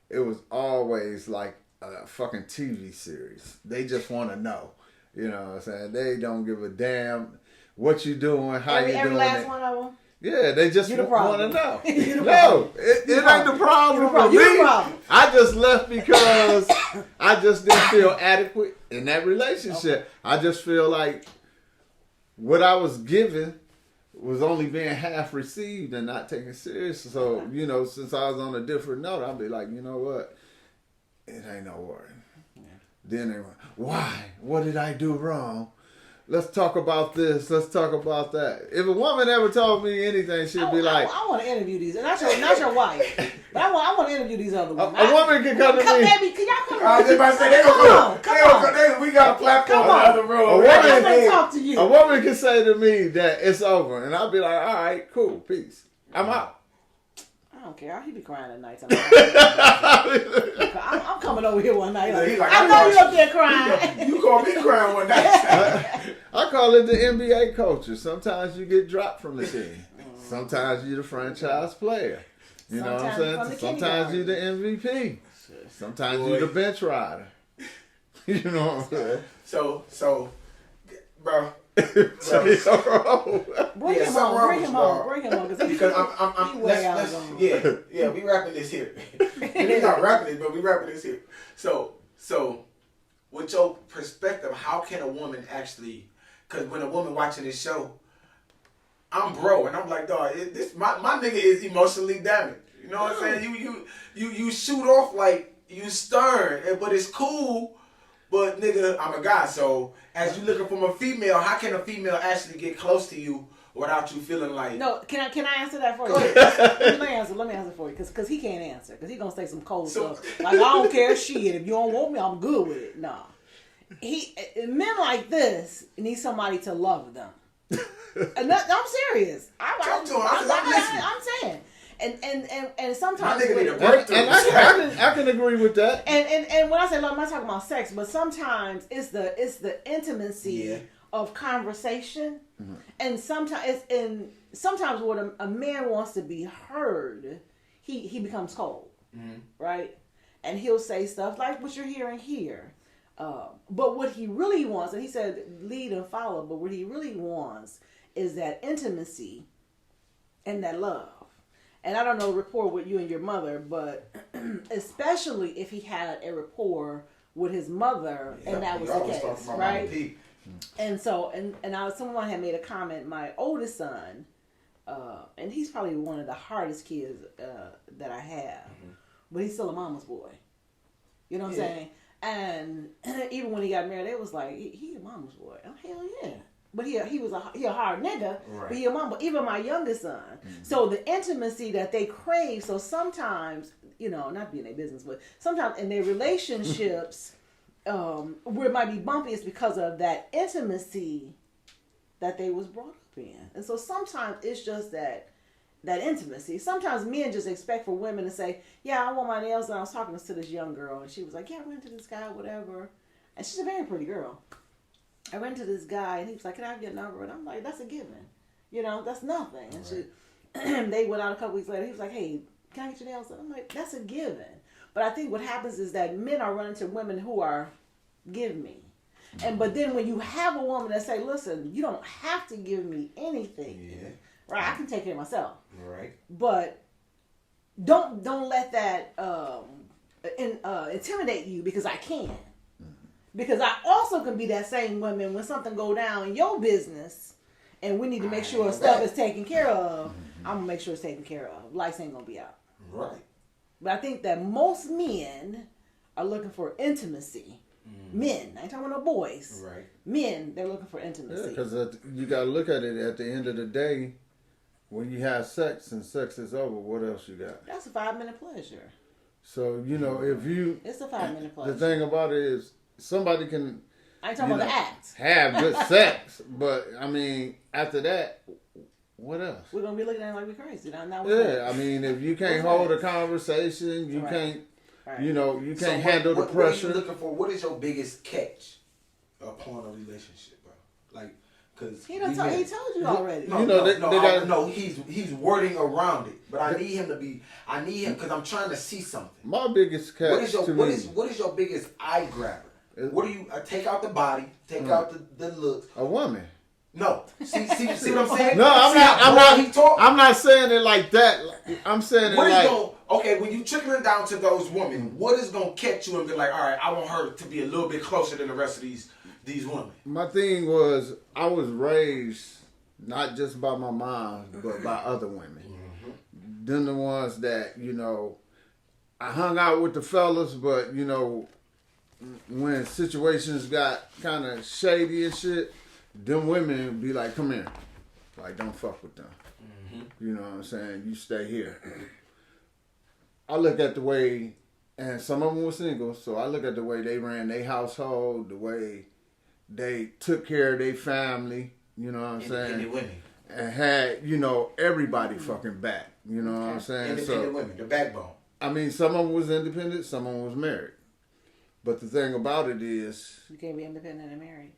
it was always like a fucking TV series. They just want to know. You know what I'm saying? They don't give a damn what you doing, how you doing every last it. one of them? Yeah, they just want to know. No, it ain't the problem for me. I just left because I just didn't feel adequate in that relationship. Okay. I just feel like what I was given was only being half received and not taken serious. So, since I was on a different note, I'd be like, you know what? It ain't no worry. Yeah. Then they went, why? What did I do wrong? Let's talk about this. Let's talk about that. If a woman ever told me anything, she'd be like, I want to interview these. And not your wife. But I want to interview these other women. A woman can come to me. Baby, can y'all come I was just about to say, come on. We got a platform in the other room. I want to talk to you. A woman can say to me that it's over. And I'll be like, all right, cool, peace. I'm out. I don't care. He be crying at night. I'm coming over here one night. I know you up there crying. You call me crying one night. I call it the NBA culture. Sometimes you get dropped from the team. Sometimes you're the franchise player. You know what I'm saying? Sometimes you're the MVP. Sometimes you're the bench rider. You know what I'm saying? So, bro. Bring him on. Because I'm we wrapping this here. We're not wrapping this, but we wrapping this here. So, with your perspective, how can a woman actually? Because when a woman watching this show, I'm bro, and I'm like, dog, my nigga is emotionally damaged. You know what I'm saying? You shoot off like you stern, but it's cool. But nigga, I'm a guy, so as you looking for a female, how can a female actually get close to you without you feeling like? No, can I answer that for you? Let me answer for you, because he can't answer, because he gonna say some cold stuff like I don't care shit. If you don't want me, I'm good with it. Nah, men like this need somebody to love them. And I'm serious. I'm saying. And sometimes I can agree with that. And when I say love, I'm not talking about sex, but sometimes it's the intimacy of conversation, and sometimes when a man wants to be heard, he becomes cold, right? And he'll say stuff like what you're hearing here. But what he really wants, and he said lead and follow, but what he really wants is that intimacy and that love. And I don't know rapport with you and your mother, but especially if he had a rapport with his mother, and that was the case, right? And so, someone had made a comment. My oldest son, and he's probably one of the hardest kids that I have, but he's still a mama's boy. You know what I'm saying? And even when he got married, it was like he a mama's boy. Oh hell yeah! But he a hard nigga. Right. But he a mama. Even my youngest son. So the intimacy that they crave. So sometimes, not being their business, but sometimes in their relationships, where it might be bumpy, is because of that intimacy that they was brought up in. And so sometimes it's just that intimacy. Sometimes men just expect for women to say, yeah, I want my nails done. I was talking to this young girl, and she was like, yeah, I went to this guy, whatever. And she's a very pretty girl. I went to this guy, and he was like, can I have your number? And I'm like, that's a given. That's nothing. And they went out a couple weeks later. He was like, hey, can I get your nails done? I'm like, that's a given. But I think what happens is that men are running to women who are, give me. But then when you have a woman that say, listen, you don't have to give me anything. Yeah. Right, I can take care of myself. Right. But don't let that intimidate you because I can. Because I also can be that same woman when something go down in your business and we need to make sure stuff is taken care of. I'm going to make sure it's taken care of. Lights ain't going to be out. Right. But I think that most men are looking for intimacy. Men, I ain't talking about no boys. Right. Men, they're looking for intimacy. Yeah, because you got to look at it at the end of the day. When you have sex and sex is over, what else you got? That's a 5-minute pleasure. So, if you... It's a 5-minute pleasure. The thing about it is, somebody can... I ain't talking about the act. Have good sex, but, after that, what else? We're going to be looking at it like we're crazy. Now if you can't hold a conversation, you can't, you can't handle the pressure. What are you looking for? What is your biggest catch upon a relationship, bro? Like... He told you already. He's wording around it. But I need him because I'm trying to see something. My biggest catch what is your biggest eye grabber? What do you take out the body, take out the looks? A woman. No. See what I'm saying? No, I'm not saying it like that. I'm saying okay, when you trickling down to those women, what is gonna catch you and be like, all right, I want her to be a little bit closer than the rest of these women? My thing was, I was raised not just by my mom, but by other women. Them the ones that, I hung out with the fellas, but, when situations got kind of shady and shit, them women be like, come here. Like, don't fuck with them. You know what I'm saying? You stay here. I look at the way, and some of them were single, so I look at the way they ran their household, the way they took care of their family, you know what I'm saying? Women. And had, everybody fucking back, you know what I'm saying? Independent women, the backbone. Some of them was independent, some of them was married. But the thing about it is... You can't be independent and married.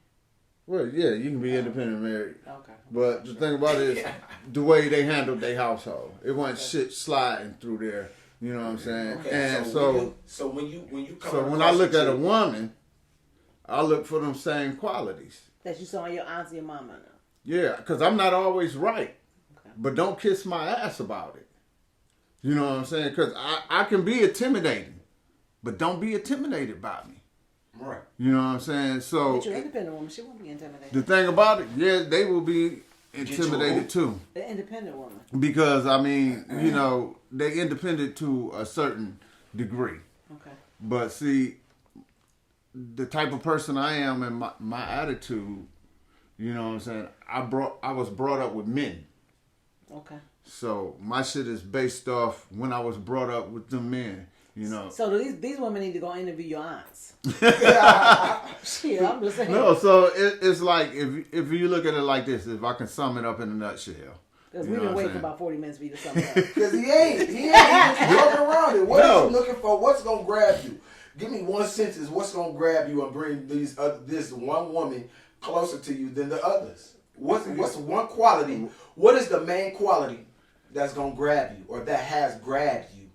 Well, yeah, you can be independent and married. Okay. But the thing about it is the way they handled their household. It wasn't shit sliding through there, you know what I'm saying? Okay. And so when you come So when I look at a woman, I look for them same qualities. That you saw in your auntie and mama. Yeah, because I'm not always right. Okay. But don't kiss my ass about it. You know what I'm saying? Because I can be intimidating, but don't be intimidated by me. Right. You know what I'm saying? So, but you're an independent woman. She won't be intimidated. The thing about it, yeah, they will be intimidated too. The independent woman. Because, they independent to a certain degree. Okay. But see, the type of person I am and my attitude, you know what I'm saying? I was brought up with men. Okay. So my shit is based off when I was brought up with the men, So these women need to go interview your aunts. Shit, I'm just saying. No, so it's like if you look at it like this, if I can sum it up in a nutshell. Because we've been waiting for about 40 minutes for you to sum it up. Because he ain't. He's walking around it. What are you looking for? What's gonna grab you? Give me one sentence. What's gonna grab you and bring this one woman closer to you than the others? What's one quality? What is the main quality that's gonna grab you, or that has grabbed you?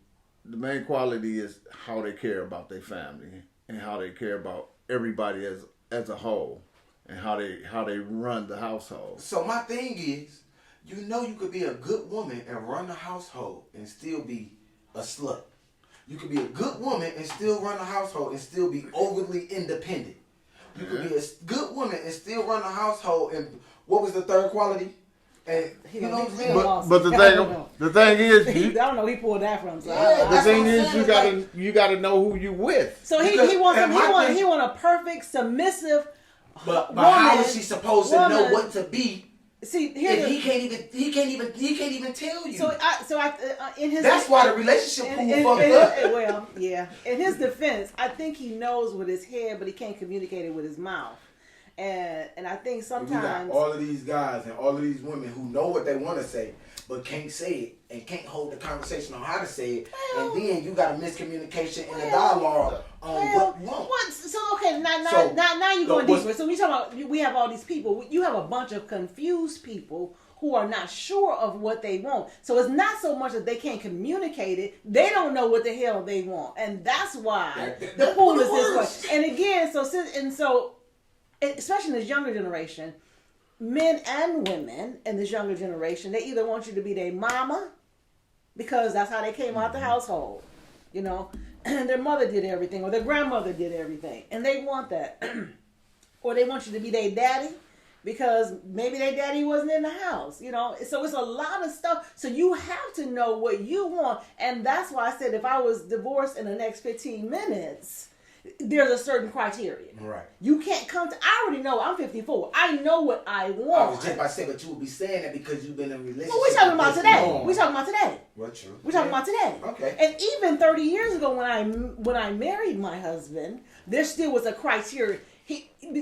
The main quality is how they care about their family and how they care about everybody as a whole and how they run the household. So my thing is, you could be a good woman and run the household and still be a slut. You could be a good woman and still run the household and still be overly independent. You could be a good woman and still run the household. And what was the third quality? And you know what I'm saying? But the thing is, I don't know. He pulled that from. So the thing is, you gotta know who you with. So he wants a perfect submissive. But woman, how is she supposed to know what to be? See, he can't even tell you. In his that's why the relationship fucked up. Well, yeah. In his defense, I think he knows with his head, but he can't communicate it with his mouth. And I think sometimes you got all of these guys and all of these women who know what they want to say, but can't say it and can't hold the conversation on how to say it, and then you got a miscommunication in the dialogue on what you want. So okay, now you're going deeper. So we talking about we have all these people. You have a bunch of confused people who are not sure of what they want. So it's not so much that they can't communicate it; they don't know what the hell they want, and that's why the pool is this way. And again, so especially in this younger generation, men and women in this younger generation, they either want you to be their mama because that's how they came out the household, and their mother did everything or their grandmother did everything, and they want that, or they want you to be their daddy because maybe their daddy wasn't in the house, So it's a lot of stuff. So you have to know what you want, and that's why I said if I was divorced in the next 15 minutes. There's a certain criteria. Right. You can't come to. I already know. I'm 54. I know what I want. I was just about to say, but you would be saying that because you've been in a relationship. Well, we're talking about today. We're talking about today. Well, true. We're talking about today. Okay. And even 30 years ago, when I married my husband, there still was a criteria.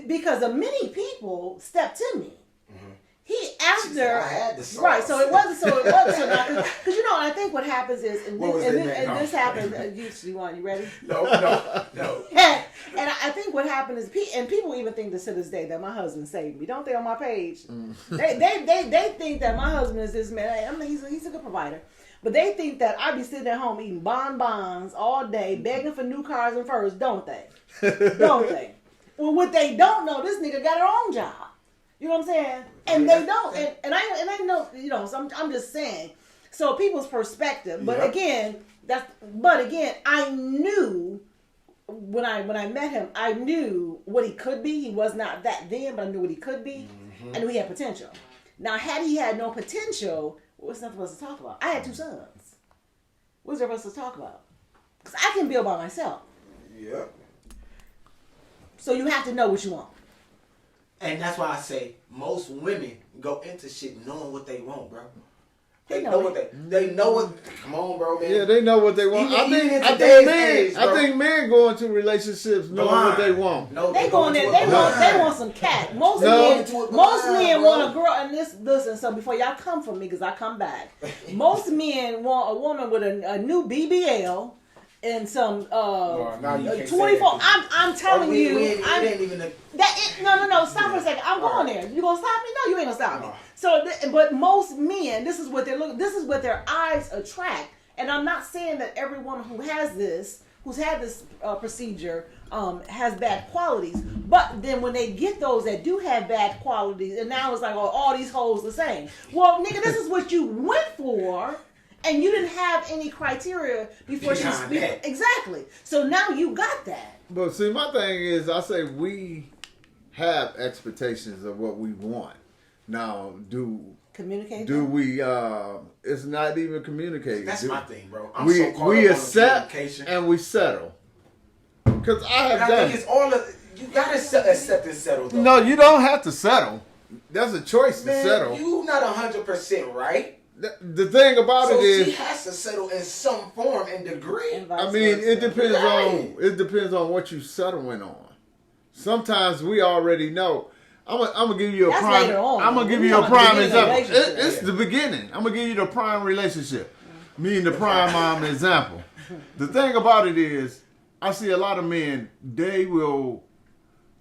Because of many people stepped to me. Mm-hmm. I had the sauce. Right, so it wasn't because I think what happens is this happens. You ready? No. And I think what happened is, and people even think to this day that my husband saved me. Don't they on my page? They think that my husband is this man. I mean, he's a good provider, but they think that I be sitting at home eating bonbons all day, begging for new cars and furs. Don't they? Don't they? Well, what they don't know, this nigga got her own job. You know what I'm saying? And they don't, and I know, so I'm just saying. So people's perspective, but again, I knew when I met him, I knew what he could be. He was not that then, but I knew what he could be. I knew he had potential. Now, had he had no potential, what's nothing for us to talk about? I had 2 sons. What's there for us to talk about? Because I can build by myself. Yeah. So you have to know what you want. And that's why I say most women go into shit knowing what they want, bro. They know what. Come on, bro, man. Yeah, they know what they want. I think men go into relationships knowing what they want. No, they go in there. They want some cat. Most men want a girl. And listen. So before y'all come for me, because I come back. Most men want a woman with a new BBL. And some 24. I'm telling you. No. Stop for a second. I'm going there. You gonna stop me? No, you ain't gonna stop me. So, but most men, this is what they're looking. This is what their eyes attract. And I'm not saying that every woman who's had this procedure, has bad qualities. But then when they get those that do have bad qualities, and now it's like, oh, all these hoes the same. Well, nigga, this is what you went for. And you didn't have any criteria before she speaks. Exactly. So now you got that. But see, my thing is, I say we have expectations of what we want. Now, do we? It's not even communicating. That's my thing, bro. We accept and we settle. Because I think it's all of you. Gotta accept and settle. Though. No, you don't have to settle. That's a choice to settle. You not 100% right. The thing about it is, she has to settle in some form and degree. I mean, it depends on what you settling on. Sometimes we already know. I'm gonna give you a prime. I'm gonna give you a prime example. It's the beginning. I'm gonna give you the prime relationship. Me and the prime mom example. The thing about it is, I see a lot of men. They will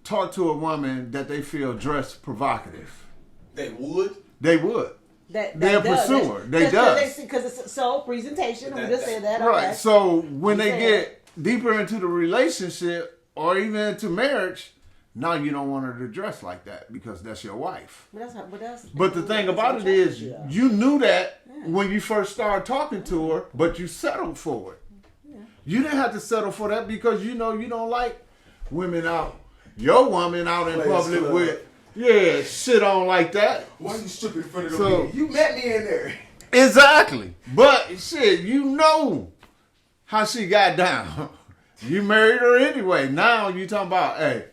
talk to a woman that they feel dressed provocative. They would. They'll pursue her. They does. Because it's so presentation. We just said that. Right. Okay. So when they get deeper into the relationship, or even into marriage, now you don't want her to dress like that because that's your wife. But the thing about it is, you knew that when you first started talking to her, but you settled for it. Yeah. You didn't have to settle for that because you know you don't like women out, your woman out in public with, shit on like that. Why you stripping in front of the me? You met me in there. Exactly. But shit, you know how she got down. You married her anyway. Now you talking about, hey,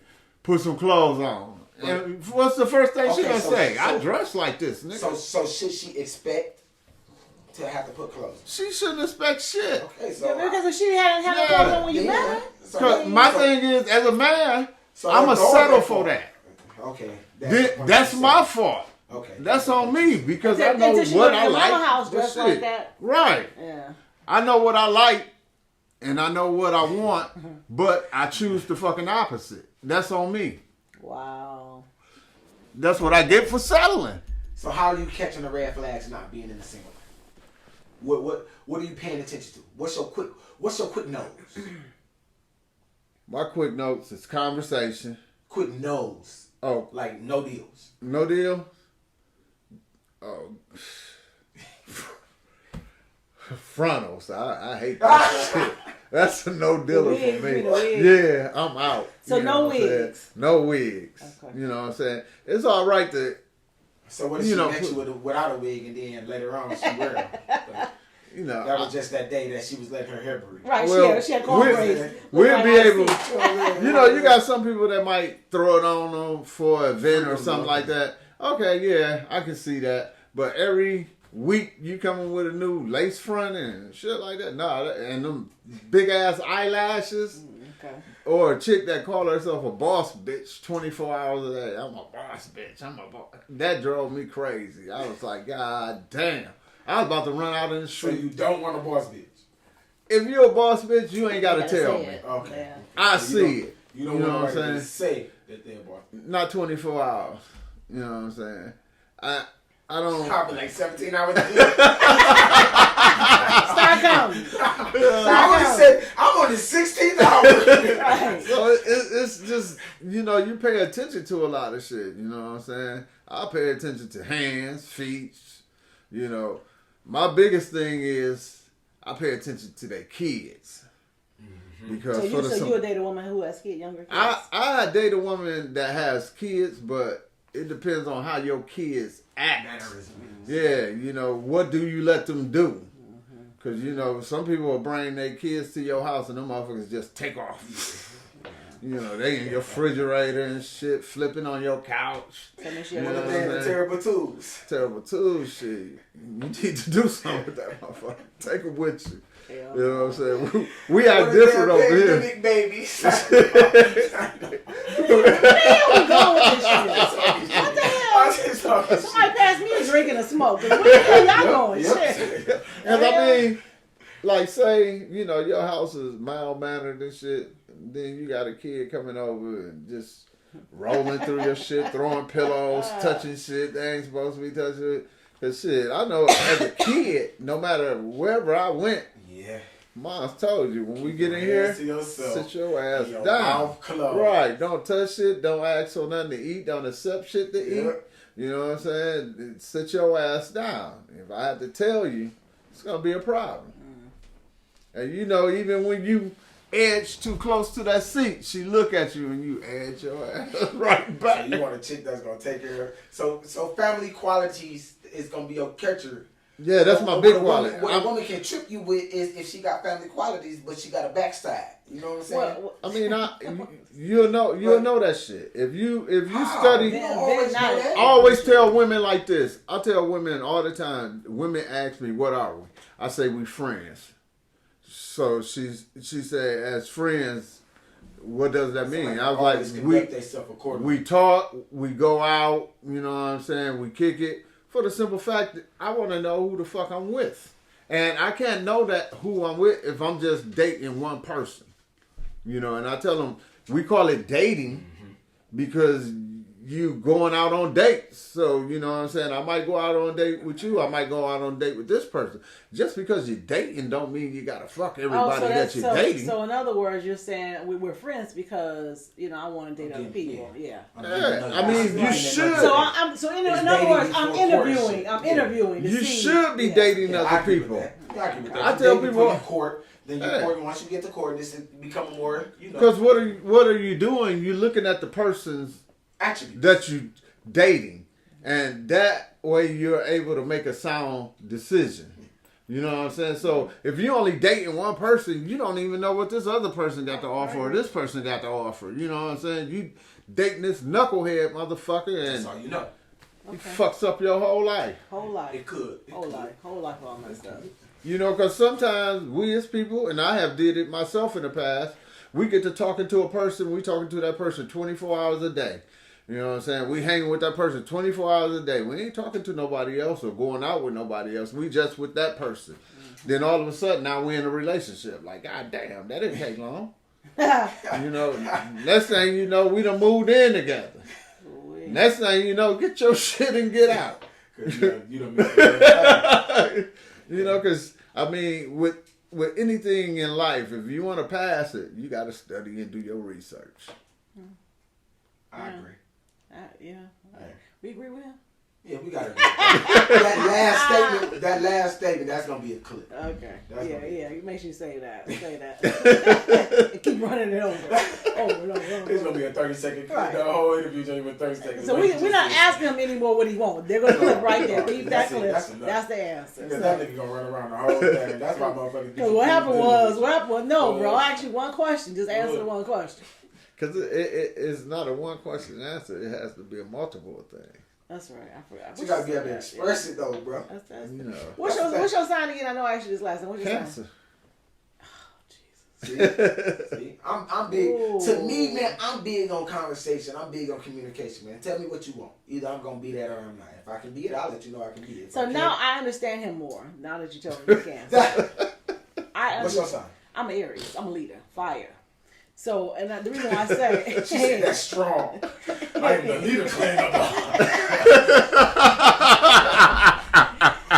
put some clothes on. And what's the first thing she gonna say? I dress like this, nigga. So should she expect to have to put clothes? She shouldn't expect shit. Okay, so because if she hadn't had clothes on when you met her. Because my thing is, as a man, I'ma settle for that. Okay. That's my fault. Okay. That's on me because I know what I like. House dressed like that. Right. Yeah. I know what I like and I know what I want, but I choose the fucking opposite. That's on me. Wow. That's what I get for settling. So how are you catching the red flags not being in the single life? What are you paying attention to? What's your quick notes? My quick notes is conversation. Quick no's. Oh. Like no deals. No deal? Oh. Frontals. I hate that shit. That's a no dealer for me. Yeah, I'm out. So no wigs. No wigs. Okay. You know what I'm saying? It's all right to. So what if she met you without a wig and then later on she wear it? You know, that was just that day that she was letting her hair breathe. Right, well, she had cornrows. We'll be able. You know, you got some people that might throw it on them for an event or something like that. Okay, yeah, I can see that. But every week you coming with a new lace front and shit like that. Nah, and them big ass eyelashes. Okay. Or a chick that called herself a boss bitch 24 hours a day. I'm a boss bitch. I'm a boss. That drove me crazy. I was like, God damn. I was about to run out in the street. So you don't want a boss bitch? If you're a boss bitch, you ain't got to tell me. Okay. Yeah. I see it. You don't want to say that they're a boss bitch. Not 24 hours. You know what I'm saying? I don't. Probably like 17 hours. Start counting. I'm on the 16th hour. Right. So it's just, you know, you pay attention to a lot of shit. You know what I'm saying? I pay attention to hands, feet. You know, my biggest thing is I pay attention to their kids. Mm-hmm. Because so you date a woman who has younger kids? I date a woman that has kids, but it depends on how your kids act. Yeah, you know, what do you let them do? Because, you know, some people will bring their kids to your house and them motherfuckers just take off. You know, they in your refrigerator and shit, flipping on your couch. You know terrible tools. Terrible tools, shit. You need to do something with that motherfucker. Take them with you. You know what I'm saying? We are different over here. Big babies. Where we going with this shit? What the hell? Somebody pass me a drink and a smoke. Where the hell y'all going? Shit. And I mean, like, say, you know, your house is mild-mannered and shit. Then you got a kid coming over and just rolling through your shit, throwing pillows, touching shit they ain't supposed to be touching. Cause shit, I know as a kid, no matter wherever I went, Mom's told you when we get in here, sit your ass down. Right, don't touch shit, don't ask for nothing to eat, don't accept shit to eat. You know what I'm saying? Sit your ass down. If I have to tell you, it's gonna be a problem. And you know, even when you edge too close to that seat, she look at you and you edge your ass right back. So you want a chick that's gonna take care of. So family qualities is gonna be your catcher. Yeah, that's my big quality. What a woman can trip you with is if she got family qualities, but she got a backside. You know what I'm saying? Well, I mean, you'll know that shit. If you study, I always tell women like this. I tell women all the time. Women ask me, "What are we?" I say, "We friends." So she said, "As friends, what does that mean?" I was like, we talk, we go out. You know what I'm saying? We kick it. For the simple fact that I want to know who the fuck I'm with. And I can't know that who I'm with if I'm just dating one person. You know, and I tell them, we call it dating because you going out on dates. So, you know what I'm saying? I might go out on a date with you. I might go out on a date with this person. Just because you're dating don't mean you got to fuck everybody that you're dating. So, in other words, you're saying we're friends because, I want to date other people. Yeah. I mean, you should. So in other words, I'm interviewing. You should be dating other people. I tell people court. Then you court. Once you get to court, this is becoming more. Because what are you doing? You're looking at the person's attributes that you dating, and that way you're able to make a sound decision. You know what I'm saying? So if you're only dating one person, you don't even know what this other person got to offer or this person got to offer. You know what I'm saying? You dating this knucklehead motherfucker, and that's all you know. He fucks up your whole life. It could. Whole life all messed up. You know, because sometimes we as people, and I have did it myself in the past, we get to talking to a person, we talking to that person 24 hours a day. You know what I'm saying? We hanging with that person 24 hours a day. We ain't talking to nobody else or going out with nobody else. We just with that person. Mm-hmm. Then all of a sudden, now we're in a relationship. Like, God damn, that didn't take long. You know, next thing you know, we done moved in together. Next thing you know, get your shit and get out. You done missed it. You know, because, I mean, with anything in life, if you want to pass it, you got to study and do your research. I agree. We agree with him? Yeah, we got to agree. That last statement, that's going to be a clip. Okay. Make sure you say that. And keep running it over and over. It's going to be a 30-second clip. Right. The whole interview is only 30 seconds. So we're not asking him anymore what he wants. They're going to clip right there. Leave that clip. That's the answer. Because that nigga going to run around the whole thing. That's why motherfuckers do. What happened was, no, bro, I asked you one question. Just answer the one question. Because it's not a one question answer. It has to be a multiple thing. That's right. I forgot. You gotta be able to express it though, bro. That's you know. What's your sign again? I know I asked you this last time. What's your Cancer. sign? Oh Jesus. See? I'm big. Ooh. To me, man, I'm big on conversation. I'm big on communication, man. Tell me what you want. Either I'm gonna be that or I'm not. If I can be it, I'll let you know I can be it. So now I understand him more. Now that you told me you can. What's your sign? I'm an Aries. I'm a leader. Fire. So, and the reason why I say she said that's strong. I am the leader clan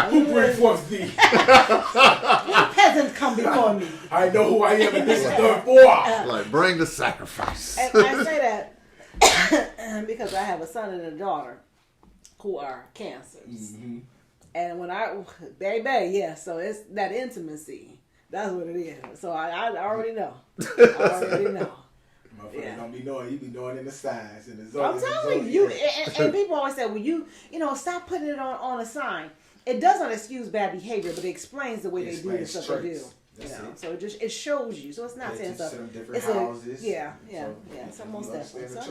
of who bring forth thee? What peasants come before me? I know who I am, and this is done for. Like, bring the sacrifice. And I say that because I have a son and a daughter who are Cancers. Mm-hmm. And when so it's that intimacy. That's what it is. So I already know. Motherfuckers don't be knowing. You be knowing in the signs and the zodiac. I'm telling you. And people always say, well, you stop putting it on a sign. It doesn't excuse bad behavior, but it explains the way they do the stuff they do. So it shows you. So it's not saying stuff. It's houses. So most definitely. So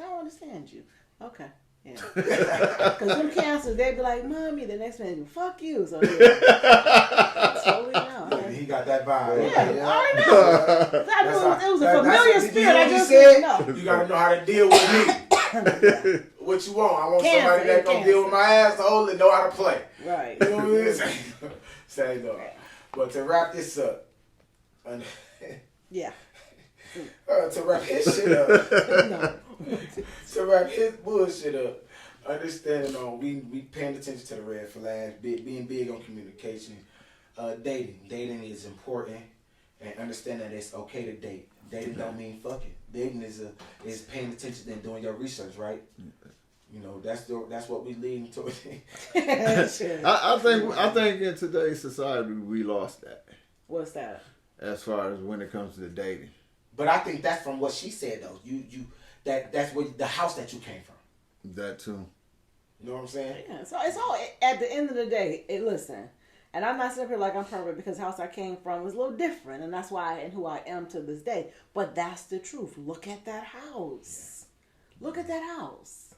I understand you. Okay. Yeah. Because them Cancers, they be like, mommy, the next man, fuck you. So totally know. He got that vibe. Yeah, I already know. It was a familiar spirit. I just didn't know. You got to know how to deal with me. What you want? I want somebody that gonna deal with my asshole and know how to play. Right. You know what it is? Say though. But to wrap this up. Yeah. To wrap his shit up. No. To wrap his bullshit up. Understanding we paying attention to the red flags, being big on communication. Dating is important, and understand that it's okay to date. Dating don't mean fucking. Dating is paying attention and doing your research, right? You know, that's what we leading to. I think in today's society we lost that. What's that? As far as when it comes to dating. But I think that's from what she said though. That's where the house that you came from. That too. You know what I'm saying? Yeah. So it's all at the end of the day. Listen, and I'm not sitting here like I'm perfect because the house I came from was a little different, and that's why and who I am to this day. But that's the truth. Look at that house. Look at that house.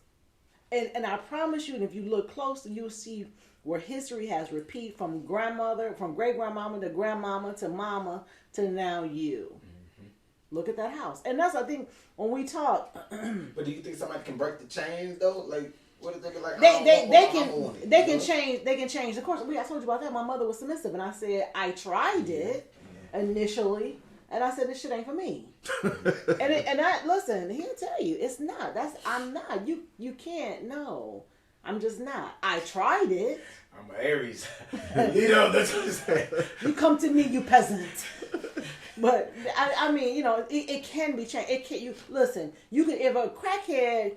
And I promise you, and if you look closely, you'll see where history has repeat from grandmother, from great grandmama to grandmama to mama to now you. Look at that house. And that's, I think, when we talk. But do you think somebody can break the chains though? Like, what if they be like? They can change. They can change. Of course, I told you about that. My mother was submissive, and I said I tried it initially, And I said, this shit ain't for me. and I listen, he'll tell you, it's not. I'm not. You can't, no. I'm just not. I tried it. I'm an Aries. You know, that's what I'm saying. You come to me, you peasant. But I mean, you know, it can be changed. It can. You listen. You can, if a crackhead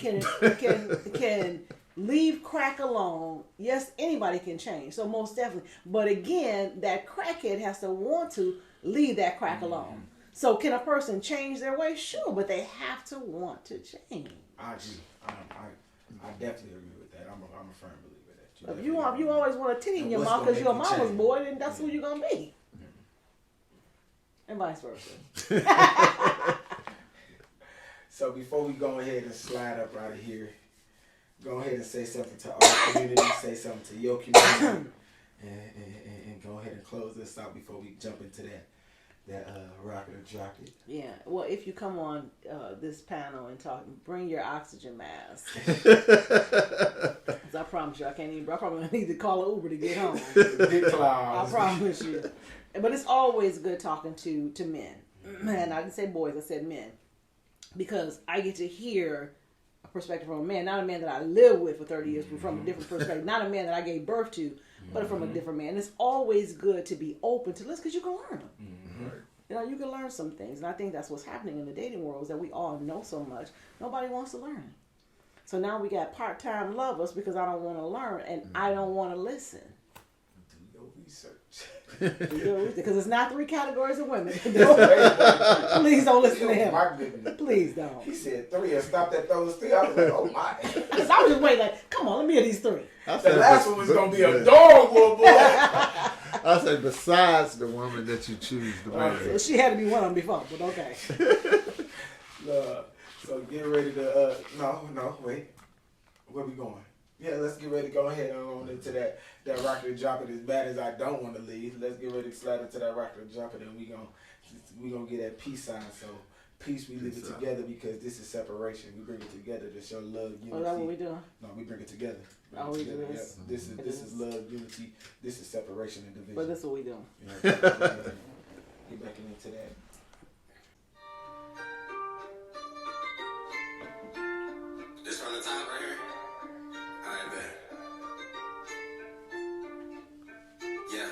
can leave crack alone. Yes, anybody can change. So most definitely. But again, that crackhead has to want to leave that crack alone. So can a person change their way? Sure, but they have to want to change. I definitely agree with that. I'm a firm believer that. If you always want a titty in your mouth because you're a mama's boy, then that's who you're gonna be. And vice versa. So before we go ahead and slide up out of here, go ahead and say something to our community, say something to your community, and go ahead and close this out before we jump into that rock it or drop it. Yeah. Well, if you come on this panel and talk, bring your oxygen mask. 'Cause I promise you, I probably need to call an Uber to get home. I promise you. But it's always good talking to men. And I didn't say boys, I said men. Because I get to hear a perspective from a man, not a man that I lived with for 30 years, but from a different perspective. Not a man that I gave birth to, but from a different man. It's always good to be open to listen because you can learn them. You know, you can learn some things. And I think that's what's happening in the dating world is that we all know so much. Nobody wants to learn. So now we got part-time lovers because I don't want to learn and I don't want to listen. Do your research. Because it's not 3 categories of women. Please don't listen to him. My goodness. Please don't. He said 3 and stopped at those 3. I was like, oh my. Because I was just waiting like, come on, let me hear these 3. The last one was going to be a adorable, boy. I said besides the woman that you choose to marry. Well, she had to be one of them before, but okay. So get ready to, no, wait. Where we going? Yeah, let's get ready to go ahead and on into that rocket and drop it. As bad as I don't want to leave, let's get ready to slide into that rocket and drop it, and we gonna get that peace sign. So peace, we live it together because this is separation. We bring it together to show love, unity. Oh, that's what we doing? No, we bring it together. We do this. Yeah, this is love, unity. This is separation and division. But this is what we doing. Yeah, get back into that. This from the top right here? Alright, bet. Yeah.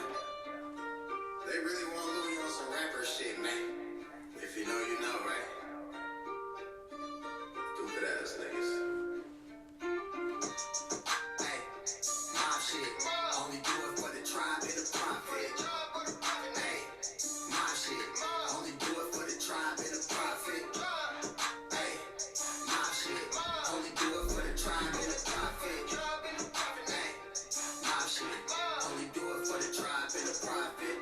They really want Louis on some rapper shit, man. If you know, you know, right? Stupid ass niggas. Hey, mob shit. Only do it for the tribe and the profit. Hey, mob shit. Only do it for the tribe and the profit. Hey, mob shit. Only do it for the tribe and the profit. Hey, mob shit. Only do it for the tribe and the profit.